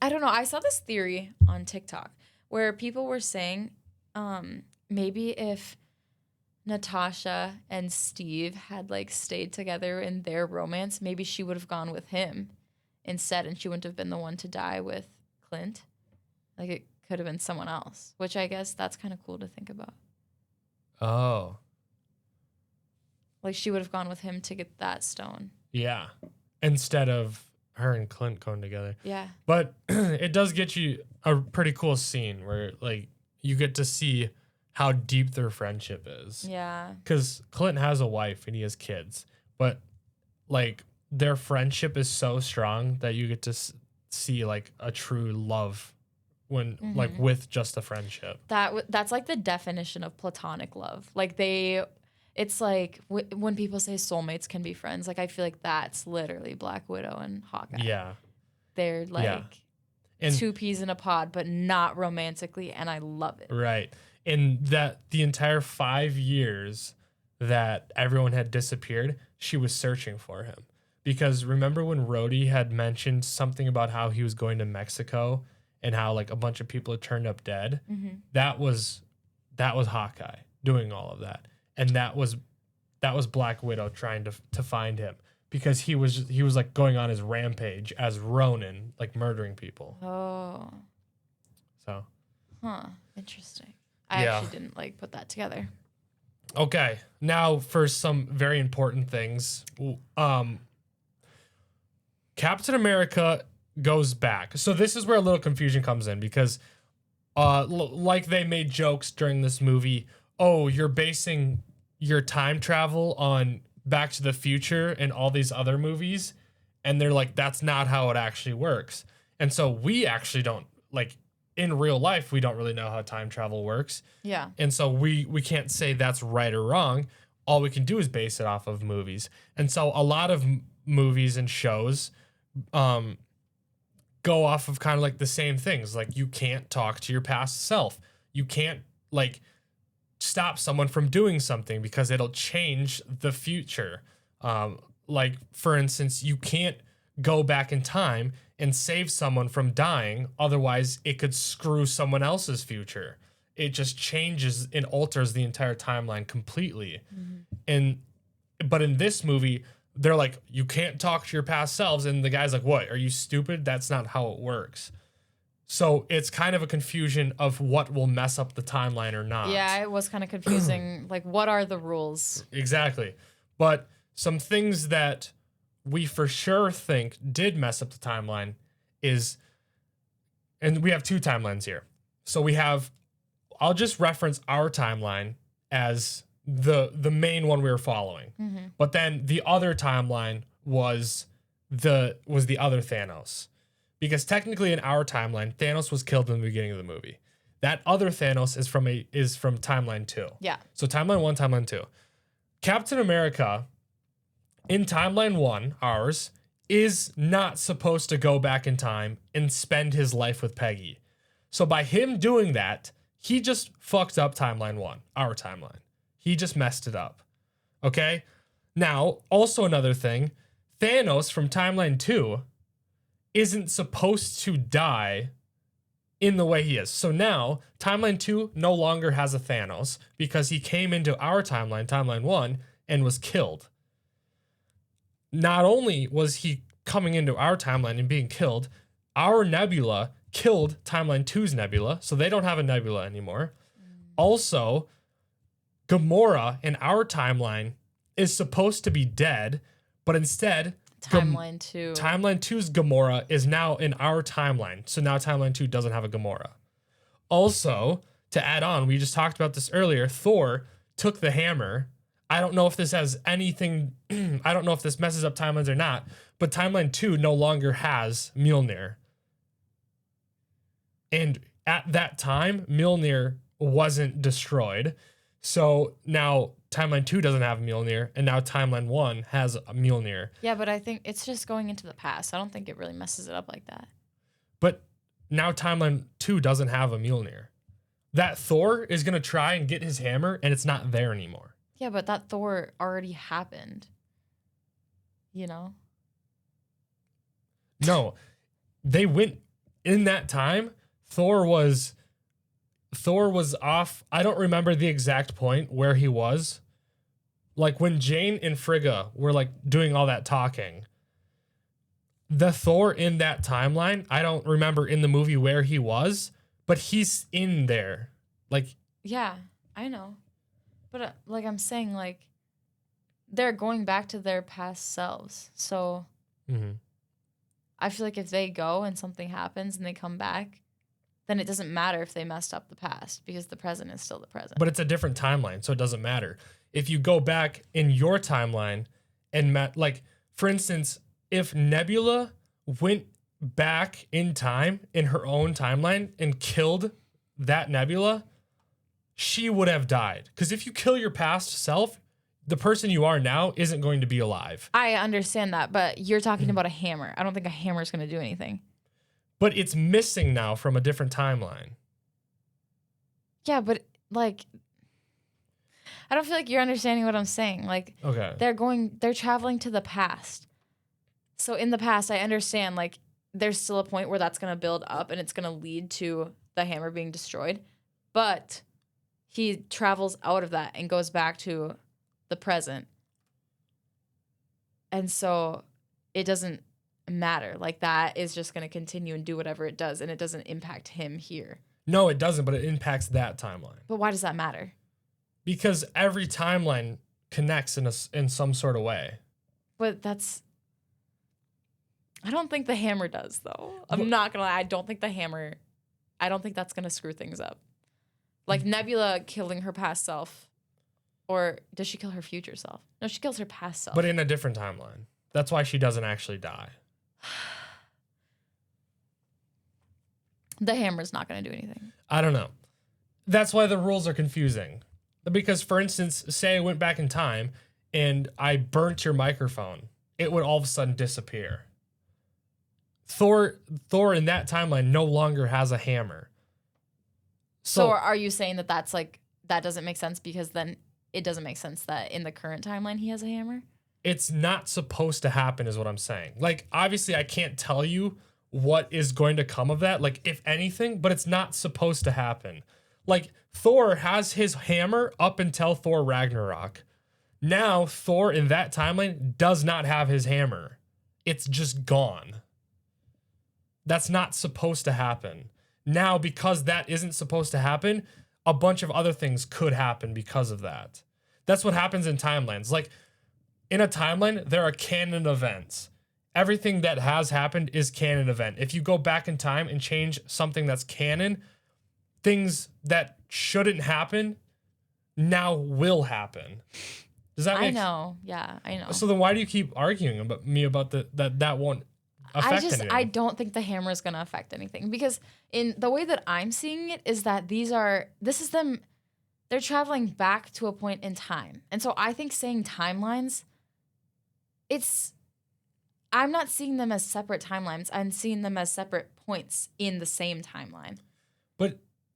I don't know. I saw this theory on TikTok where people were saying maybe if Natasha and Steve had like stayed together in their romance, maybe she would have gone with him instead, and she wouldn't have been the one to die with Clint. Like, it could have been someone else, which I guess that's kind of cool to think about. Oh. Like, she would have gone with him to get that stone. Yeah. Instead of her and Clint going together. Yeah. But it does get you a pretty cool scene where like you get to see how deep their friendship is. Yeah. Because Clint has a wife and he has kids, but like their friendship is so strong that you get to see like a true love when like with just a friendship. That's like the definition of platonic love. Like it's like when people say soulmates can be friends, like I feel like that's literally Black Widow and Hawkeye. Yeah. They're like two peas in a pod, but not romantically, and I love it. Right. And that the entire 5 years that everyone had disappeared, she was searching for him. Because remember when Rhodey had mentioned something about how he was going to Mexico and how like a bunch of people had turned up dead? That was Hawkeye doing all of that. And that was Black Widow trying to find him, because he was like going on his rampage as Ronin, like murdering people. Oh. So. Huh. Interesting. I actually didn't like put that together. Okay. Now for some very important things. Captain America goes back. So this is where a little confusion comes in, because like they made jokes during this movie, oh, you're basing your time travel on Back to the Future and all these other movies. And they're like, that's not how it actually works. And so we actually don't, like, in real life, we don't really know how time travel works. Yeah. And so we can't say that's right or wrong. All we can do is base it off of movies. And so a lot of movies and shows go off of kind of like the same things. Like, you can't talk to your past self. You can't like stop someone from doing something because it'll change the future. Like, for instance, you can't go back in time and save someone from dying. Otherwise, it could screw someone else's future. It just changes and alters the entire timeline completely. But in this movie, they're like, you can't talk to your past selves. And the guy's like, what? Are you stupid? That's not how it works. So it's kind of a confusion of what will mess up the timeline or not. Yeah, it was kind of confusing. Like, what are the rules? Exactly. But some things that we for sure think did mess up the timeline is, and we have two timelines here. So we have, I'll just reference our timeline as the main one we were following. But then the other timeline was the other Thanos. Because technically in our timeline, Thanos was killed in the beginning of the movie. That other Thanos is from timeline 2. Yeah. So timeline 1, timeline 2. Captain America in timeline 1, ours, is not supposed to go back in time and spend his life with Peggy. So by him doing that, he just fucked up timeline 1, our timeline. He just messed it up. Okay? Now, also another thing, Thanos from timeline 2 isn't supposed to die in the way he is. So now timeline 2 no longer has a Thanos because he came into our timeline, timeline 1, and was killed. Not only was he coming into our timeline and being killed, our Nebula killed timeline 2's Nebula, so they don't have a Nebula anymore. Also, Gamora in our timeline is supposed to be dead, but instead Timeline 2. Timeline 2's Gamora is now in our timeline. So now Timeline 2 doesn't have a Gamora. Also, to add on, we just talked about this earlier, Thor took the hammer. I don't know if this has anything, I don't know if this messes up timelines or not, but Timeline 2 no longer has Mjolnir. And at that time, Mjolnir wasn't destroyed. So now Timeline 2 doesn't have Mjolnir, and now Timeline 1 has a Mjolnir. Yeah, but I think it's just going into the past. I don't think it really messes it up like that. But now Timeline 2 doesn't have a Mjolnir. That Thor is going to try and get his hammer, and it's not there anymore. Yeah, but that Thor already happened. You know? No. They went in that time. Thor was off. I don't remember the exact point where he was. Like when Jane and Frigga were like doing all that talking. The Thor in that timeline, I don't remember in the movie where he was, but he's in there. Like, yeah, I know. But like I'm saying, like they're going back to their past selves. So I feel like if they go and something happens and they come back, then it doesn't matter if they messed up the past because the present is still the present. But it's a different timeline, so it doesn't matter. If you go back in your timeline and like, for instance, if Nebula went back in time in her own timeline and killed that Nebula, she would have died. Because if you kill your past self, the person you are now isn't going to be alive. I understand that, but you're talking about a hammer. I don't think a hammer is going to do anything. But it's missing now from a different timeline. Yeah, but like, I don't feel like you're understanding what I'm saying. Like, okay, they're traveling to the past. So in the past, I understand, like, there's still a point where that's going to build up and it's going to lead to the hammer being destroyed. But he travels out of that and goes back to the present. And so it doesn't matter. Like, that is just going to continue and do whatever it does, and it doesn't impact him here. No, it doesn't, but it impacts that timeline. But why does that matter? Because every timeline connects in some sort of way. But I don't think the hammer does, though. I'm not going to lie. I don't think that's going to screw things up. Like Nebula killing her past self. Or does she kill her future self? No, she kills her past self. But in a different timeline. That's why she doesn't actually die. The hammer's not going to do anything. I don't know. That's why the rules are confusing. Because, for instance, say I went back in time and I burnt your microphone. It would all of a sudden disappear. Thor in that timeline no longer has a hammer. So are you saying that that's like, that doesn't make sense because then it doesn't make sense that in the current timeline he has a hammer? It's not supposed to happen is what I'm saying. Like, obviously I can't tell you what is going to come of that, like if anything, but it's not supposed to happen. Like Thor has his hammer up until Thor Ragnarok. Now Thor in that timeline does not have his hammer. It's just gone. That's not supposed to happen. Now, because that isn't supposed to happen, a bunch of other things could happen because of that. That's what happens in timelines. Like, in a timeline, there are canon events. Everything that has happened is canon event. If you go back in time and change something that's canon, things that shouldn't happen now will happen. Does that make sense? I know. Yeah, I know. So then why do you keep arguing about that won't affect anything? I don't think the hammer is going to affect anything because in the way that I'm seeing it is that they're traveling back to a point in time. And so I think saying timelines, I'm not seeing them as separate timelines. I'm seeing them as separate points in the same timeline.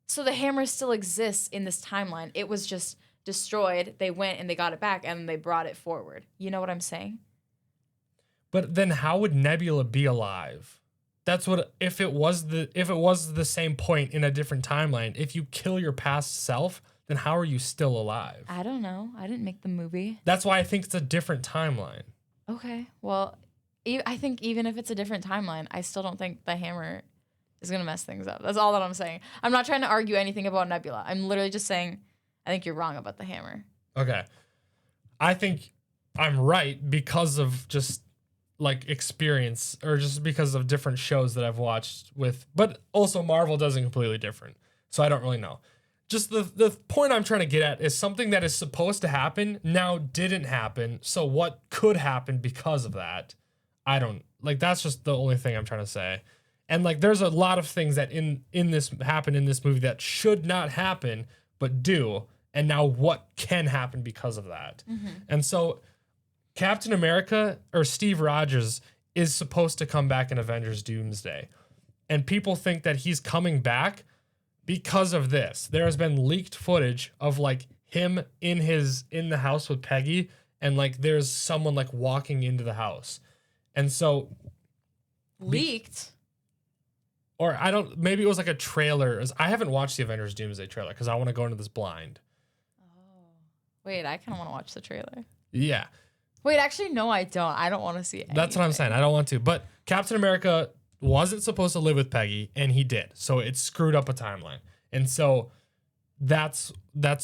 So the hammer still exists in this timeline. It was just destroyed. They went and they got it back and they brought it forward. You know what I'm saying? But then how would Nebula be alive? that's what if it was the same point in a different timeline, if you kill your past self, then how are you still alive? I don't know. I didn't make the movie. That's why I think it's a different timeline. Okay. Well, I think even if it's a different timeline, I still don't think the hammer is going to mess things up. That's all that I'm saying. I'm not trying to argue anything about Nebula. I'm literally just saying I think you're wrong about the hammer. Okay. I think I'm right because of just like experience or just because of different shows that I've watched with, but also Marvel does it completely different. So I don't really know. Just the point I'm trying to get at is something that is supposed to happen now didn't happen. So what could happen because of that? I don't like, that's just the only thing I'm trying to say. And like, there's a lot of things that in this happen in this movie that should not happen, but do. And now what can happen because of that? Mm-hmm. And so Captain America or Steve Rogers is supposed to come back in Avengers Doomsday. And people think that he's coming back because of this. There has been leaked footage of like him in the house with Peggy, and like there's someone like walking into the house. And so leaked, or I don't, maybe it was like a trailer. I haven't watched the Avengers Doomsday trailer because I want to go into this blind. Oh, wait, I kind of want to watch the trailer. Yeah. Wait, actually, no, I don't. I don't want to see it. That's what I'm saying. I don't want to. But Captain America wasn't supposed to live with Peggy, and he did. So it screwed up a timeline. And so that's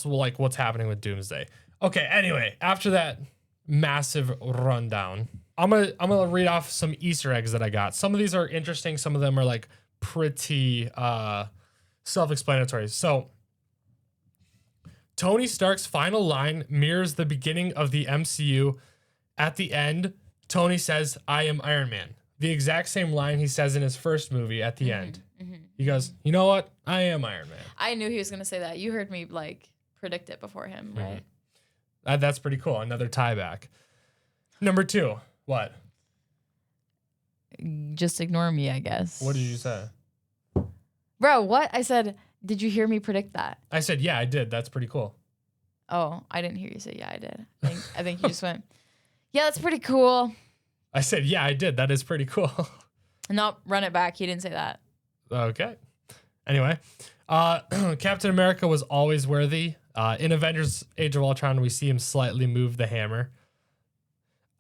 like what's happening with Doomsday. Okay, anyway, after that massive rundown, I'm gonna read off some Easter eggs that I got. Some of these are interesting, some of them are like pretty self-explanatory. So Tony Stark's final line mirrors the beginning of the MCU. At the end, Tony says, "I am Iron Man." The exact same line he says in his first movie at the end. Mm-hmm. He goes, "You know what? I am Iron Man." I knew he was going to say that. You heard me like predict it before him, right? That's pretty cool. Another tie back. Number 2. What? Just ignore me, I guess. What did you say? Bro, what? I said, did you hear me predict that? I said, yeah, I did. That's pretty cool. Oh, I didn't hear you say, yeah, I did. I think you just went, yeah, that's pretty cool. I said, yeah, I did. That is pretty cool. Nope, run it back. He didn't say that. Okay. Anyway, Captain America was always worthy. In Avengers Age of Ultron, we see him slightly move the hammer.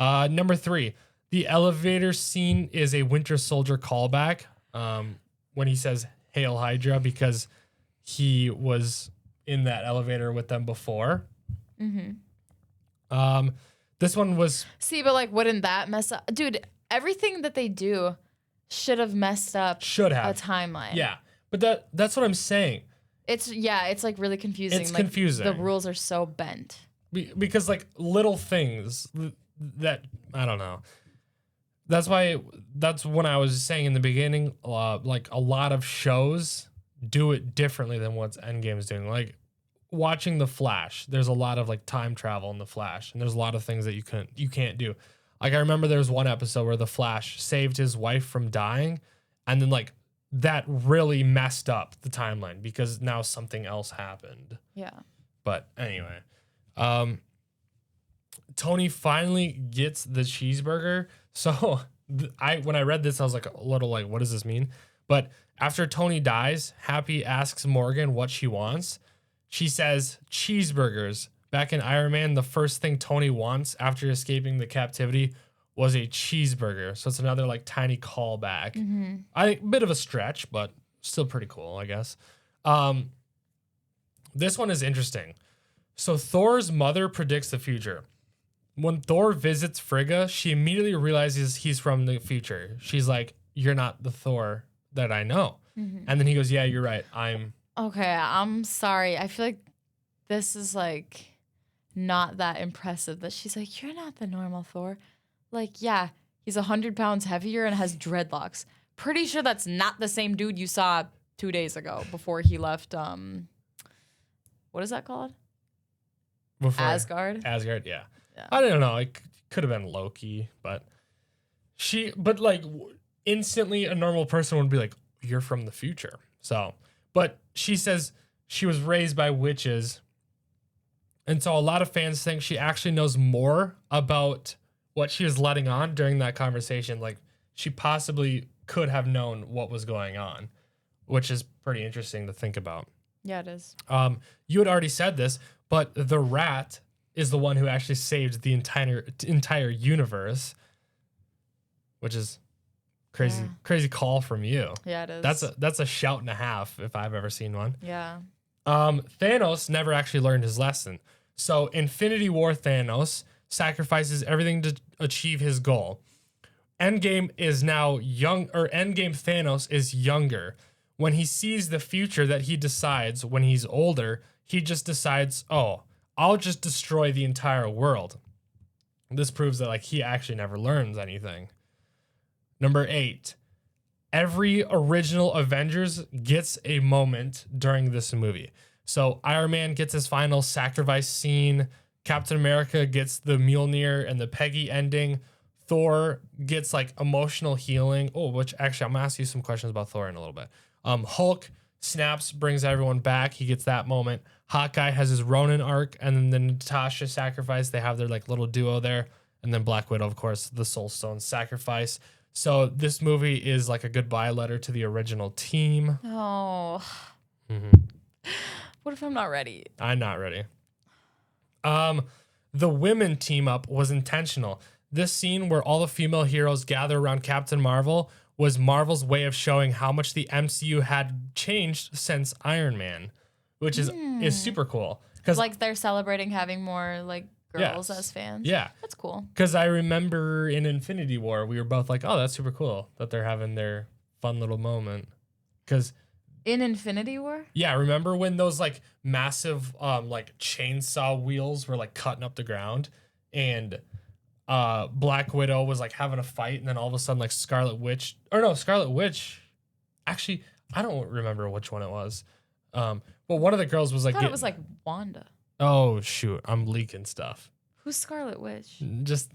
Number 3, the elevator scene is a Winter Soldier callback when he says, "Hail Hydra," because he was in that elevator with them before. Mm-hmm. This one was... See, but like, wouldn't that mess up? Dude, everything that they do should have messed up a timeline. Yeah, but that's what I'm saying. It's like really confusing. It's like, confusing. The rules are so bent. Because like little things that, I don't know. That's when I was saying in the beginning, like a lot of shows do it differently than what Endgame is doing. Like watching The Flash, there's a lot of like time travel in The Flash, and there's a lot of things that you can't do. Like I remember there was one episode where The Flash saved his wife from dying, and then like that really messed up the timeline because now something else happened. Yeah. But anyway, Tony finally gets the cheeseburger. So when I read this, I was like a little like, what does this mean? But after Tony dies, Happy asks Morgan what she wants. She says cheeseburgers. Back in Iron Man, the first thing Tony wants after escaping the captivity was a cheeseburger. So it's another like tiny callback. Mm-hmm. I think a bit of a stretch, but still pretty cool, I guess. This one is interesting. So Thor's mother predicts the future. When Thor visits Frigga, she immediately realizes he's from the future. She's like, "You're not the Thor that I know." Mm-hmm. And then he goes, "Yeah, you're right. Okay, I'm sorry. I feel like this is like not that impressive that she's like, "You're not the normal Thor." Like, yeah, he's 100 pounds heavier and has dreadlocks. Pretty sure that's not the same dude you saw 2 days ago before he left, what is that called? Asgard? Asgard, yeah. I don't know. It could have been Loki, but like instantly a normal person would be like, "You're from the future." So, but she says she was raised by witches. And so a lot of fans think she actually knows more about what she was letting on during that conversation. Like she possibly could have known what was going on, which is pretty interesting to think about. Yeah, it is. You had already said this, but the rat is the one who actually saved the entire universe, which is crazy call from you. Yeah, it is. That's a shout and a half if I've ever seen one. Yeah. Thanos never actually learned his lesson. So Infinity War Thanos sacrifices everything to achieve his goal. Endgame Thanos is younger. When he sees the future that he decides when he's older, he just decides, oh, I'll just destroy the entire world. This proves that like he actually never learns anything. Number 8. Every original Avengers gets a moment during this movie. So Iron Man gets his final sacrifice scene. Captain America gets the Mjolnir and the Peggy ending. Thor gets like emotional healing. Oh, which actually I'm gonna ask you some questions about Thor in a little bit. Hulk snaps, brings everyone back. He gets that moment. Hawkeye has his Ronin arc, and then the Natasha sacrifice. They have their like little duo there. And then Black Widow, of course, the Soul Stone sacrifice. So this movie is like a goodbye letter to the original team. Oh. What if I'm not ready? I'm not ready. The women team up was intentional. This scene where all the female heroes gather around Captain Marvel was Marvel's way of showing how much the MCU had changed since Iron Man, which is super cool. Because like they're celebrating having more like girls as fans. Yeah. That's cool. Because I remember in Infinity War, we were both like, oh, that's super cool that they're having their fun little moment. Because in Infinity War? Yeah, remember when those like massive like chainsaw wheels were like cutting up the ground and Black Widow was like having a fight and then all of a sudden like Scarlet Witch actually I don't remember which one it was. But one of the girls was like it was like Wanda. Oh shoot, I'm leaking stuff. Who's Scarlet Witch? Just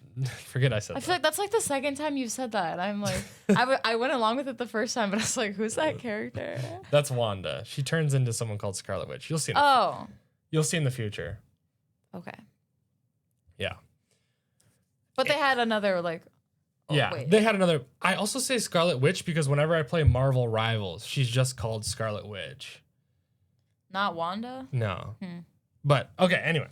forget I said that. I feel like that's like the second time you've said that. I'm like, I went along with it the first time, but I was like, who's that character? That's Wanda. She turns into someone called Scarlet Witch. You'll see. You'll see in the future. Okay. Yeah. But they had another like. They had another. I also say Scarlet Witch because whenever I play Marvel Rivals, she's just called Scarlet Witch. Not Wanda? No. But okay. Anyway.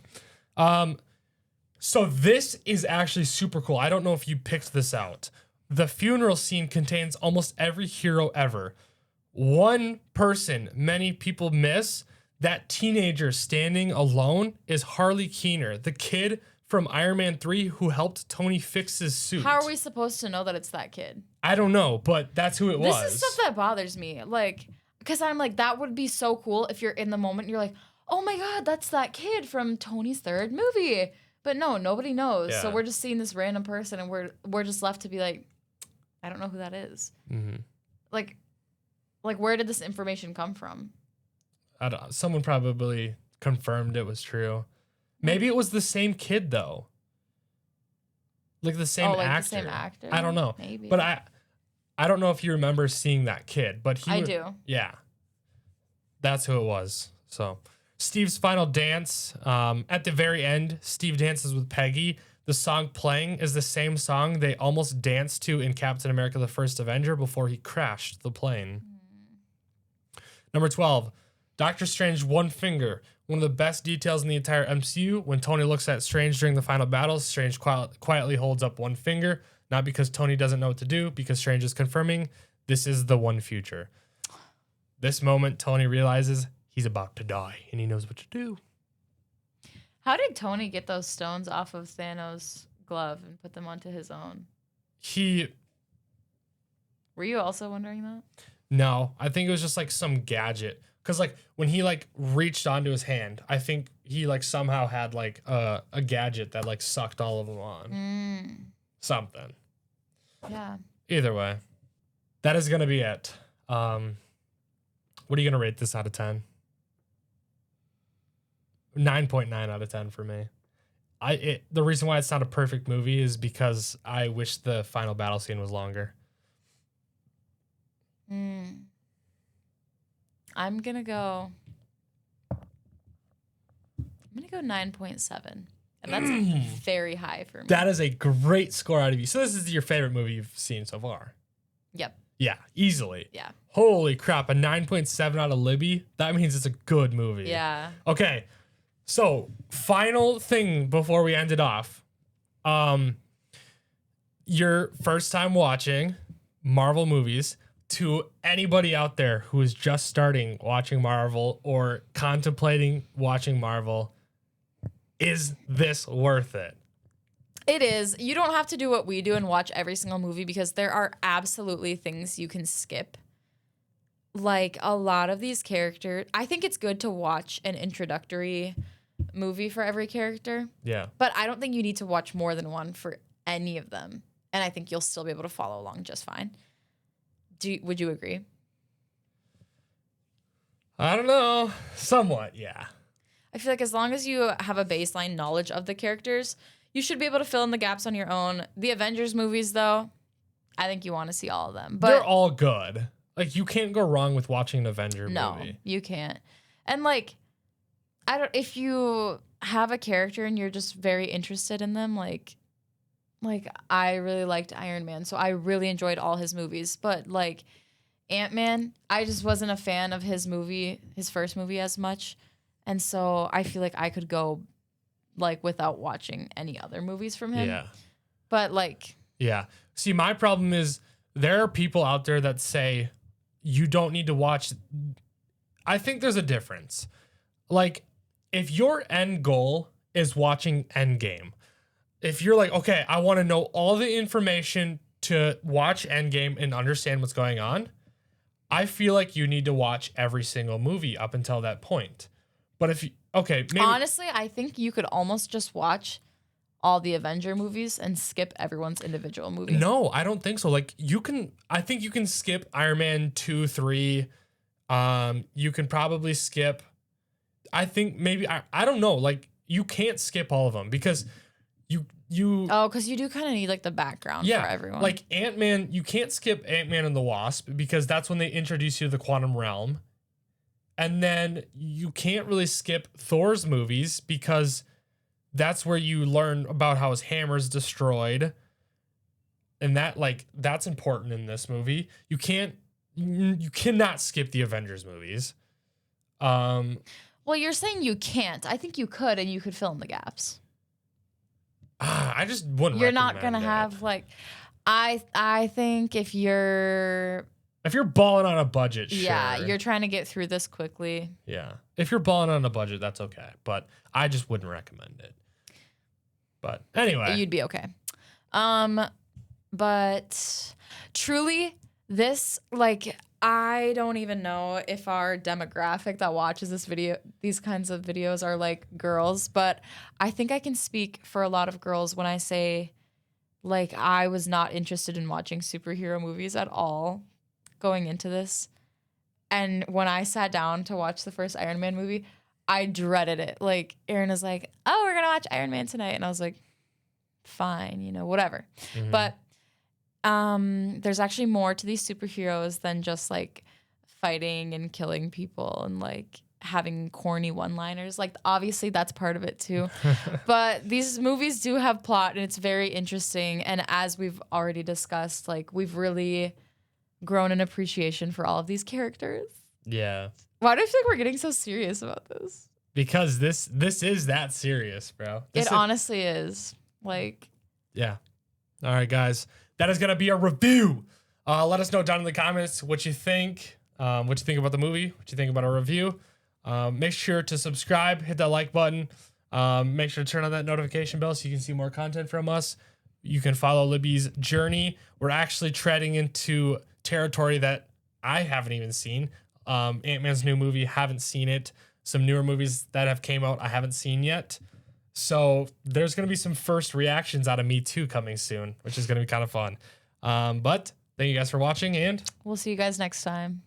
So this is actually super cool. I don't know if you picked this out. The funeral scene contains almost every hero ever. One person many people miss, that teenager standing alone, is Harley Keener, the kid from Iron Man 3 who helped Tony fix his suit. How are we supposed to know that it's that kid? I don't know, but that's who it was. This is stuff that bothers me. Like, because I'm like, that would be so cool if you're in the moment and you're like, oh my God, that's that kid from Tony's third movie. But no, nobody knows. Yeah. So we're just seeing this random person and we're just left to be like, I don't know who that is. Like where did this information come from? I don't. Someone probably confirmed it was true. Maybe it was the same kid though. Like the same actor. The same actor. I don't know. Maybe. But I don't know if you remember seeing that kid, but I do. Yeah. That's who it was. So Steve's final dance. At the very end, Steve dances with Peggy. The song playing is the same song they almost danced to in Captain America: The First Avenger before he crashed the plane. Number 12, Doctor Strange one finger. One of the best details in the entire MCU. When Tony looks at Strange during the final battle, Strange quietly holds up one finger. Not because Tony doesn't know what to do, because Strange is confirming this is the one future. This moment, Tony realizes he's about to die, and he knows what to do. How did Tony get those stones off of Thanos' glove and put them onto his own? Were you also wondering that? No, I think it was just like some gadget. Because like when he like reached onto his hand, I think he like somehow had like a gadget that like sucked all of them on. Something. Yeah. Either way, that is going to be it. What are you going to rate this out of 10? 9.9 out of 10 for me. The reason why it's not a perfect movie is because I wish the final battle scene was longer. I'm gonna go 9.7. And that's very high for me. That is a great score out of you. So this is your favorite movie you've seen so far? Yep. Yeah, easily. Yeah. Holy crap, a 9.7 out of Libby? That means it's a good movie. Yeah. Okay, so final thing before we end it off. Your first time watching Marvel movies, to anybody out there who is just starting watching Marvel or contemplating watching Marvel, is this worth it? It is. You don't have to do what we do and watch every single movie because there are absolutely things you can skip. Like a lot of these characters, I think it's good to watch an introductory movie for every character. Yeah. But I don't think you need to watch more than one for any of them. And I think you'll still be able to follow along just fine. Would you agree? I don't know. Somewhat, yeah. I feel like as long as you have a baseline knowledge of the characters, you should be able to fill in the gaps on your own. The Avengers movies, though, I think you want to see all of them. But they're all good. Like, you can't go wrong with watching an Avenger movie. No, you can't. And, like, if you have a character and you're just very interested in them, like I really liked Iron Man, so I really enjoyed all his movies. But, like, Ant-Man, I just wasn't a fan of his first movie as much. And so I feel like I could go like without watching any other movies from him. Yeah. But like, yeah. See, my problem is there are people out there that say you don't need to watch. I think there's a difference. Like, if your end goal is watching Endgame, if you're like, okay, I want to know all the information to watch Endgame and understand what's going on, I feel like you need to watch every single movie up until that point. But if you, okay, maybe. Honestly, I think you could almost just watch all the Avenger movies and skip everyone's individual movie. No, I don't think so. Like, I think you can skip Iron Man 2, 3. You can probably skip, I think maybe, I don't know. Like, you can't skip all of them because because you do kind of need like the background for everyone. Like Ant-Man, you can't skip Ant-Man and the Wasp because that's when they introduce you to the quantum realm. And then you can't really skip Thor's movies because that's where you learn about how his hammer's destroyed. And that's important in this movie. You cannot skip the Avengers movies. Well, you're saying you can't. I think you could, and you could fill in the gaps. I just wouldn't. You're not gonna have like, I think if you're balling on a budget, yeah, sure. You're trying to get through this quickly. Yeah, if you're balling on a budget, that's okay. But I just wouldn't recommend it. But anyway, you'd be okay. But truly, this, like, I don't even know if our demographic that watches these kinds of videos are like girls, but I think I can speak for a lot of girls when I say, like, I was not interested in watching superhero movies at all going into this. And when I sat down to watch the first Iron Man movie, I dreaded it. Like, Aaron is like, oh, we're going to watch Iron Man tonight. And I was like, fine, whatever. Mm-hmm. But there's actually more to these superheroes than just like fighting and killing people and like having corny one-liners. Like, obviously that's part of it too. But these movies do have plot and it's very interesting. And as we've already discussed, like, we've really grown an appreciation for all of these characters. Yeah. Why do I feel like we're getting so serious about this? Because this is that serious, bro. It honestly is. Like, yeah. All right, guys. That is going to be a review. Let us know down in the comments what you think. What you think about the movie. What you think about our review. Make sure to subscribe. Hit that like button. Make sure to turn on that notification bell so you can see more content from us. You can follow Libby's journey. We're actually treading into territory that I haven't even seen. Ant-Man's new movie, haven't seen it. Some newer movies that have came out, I haven't seen yet. So there's going to be some first reactions out of me too coming soon, which is going to be kind of fun. But thank you guys for watching, and we'll see you guys next time.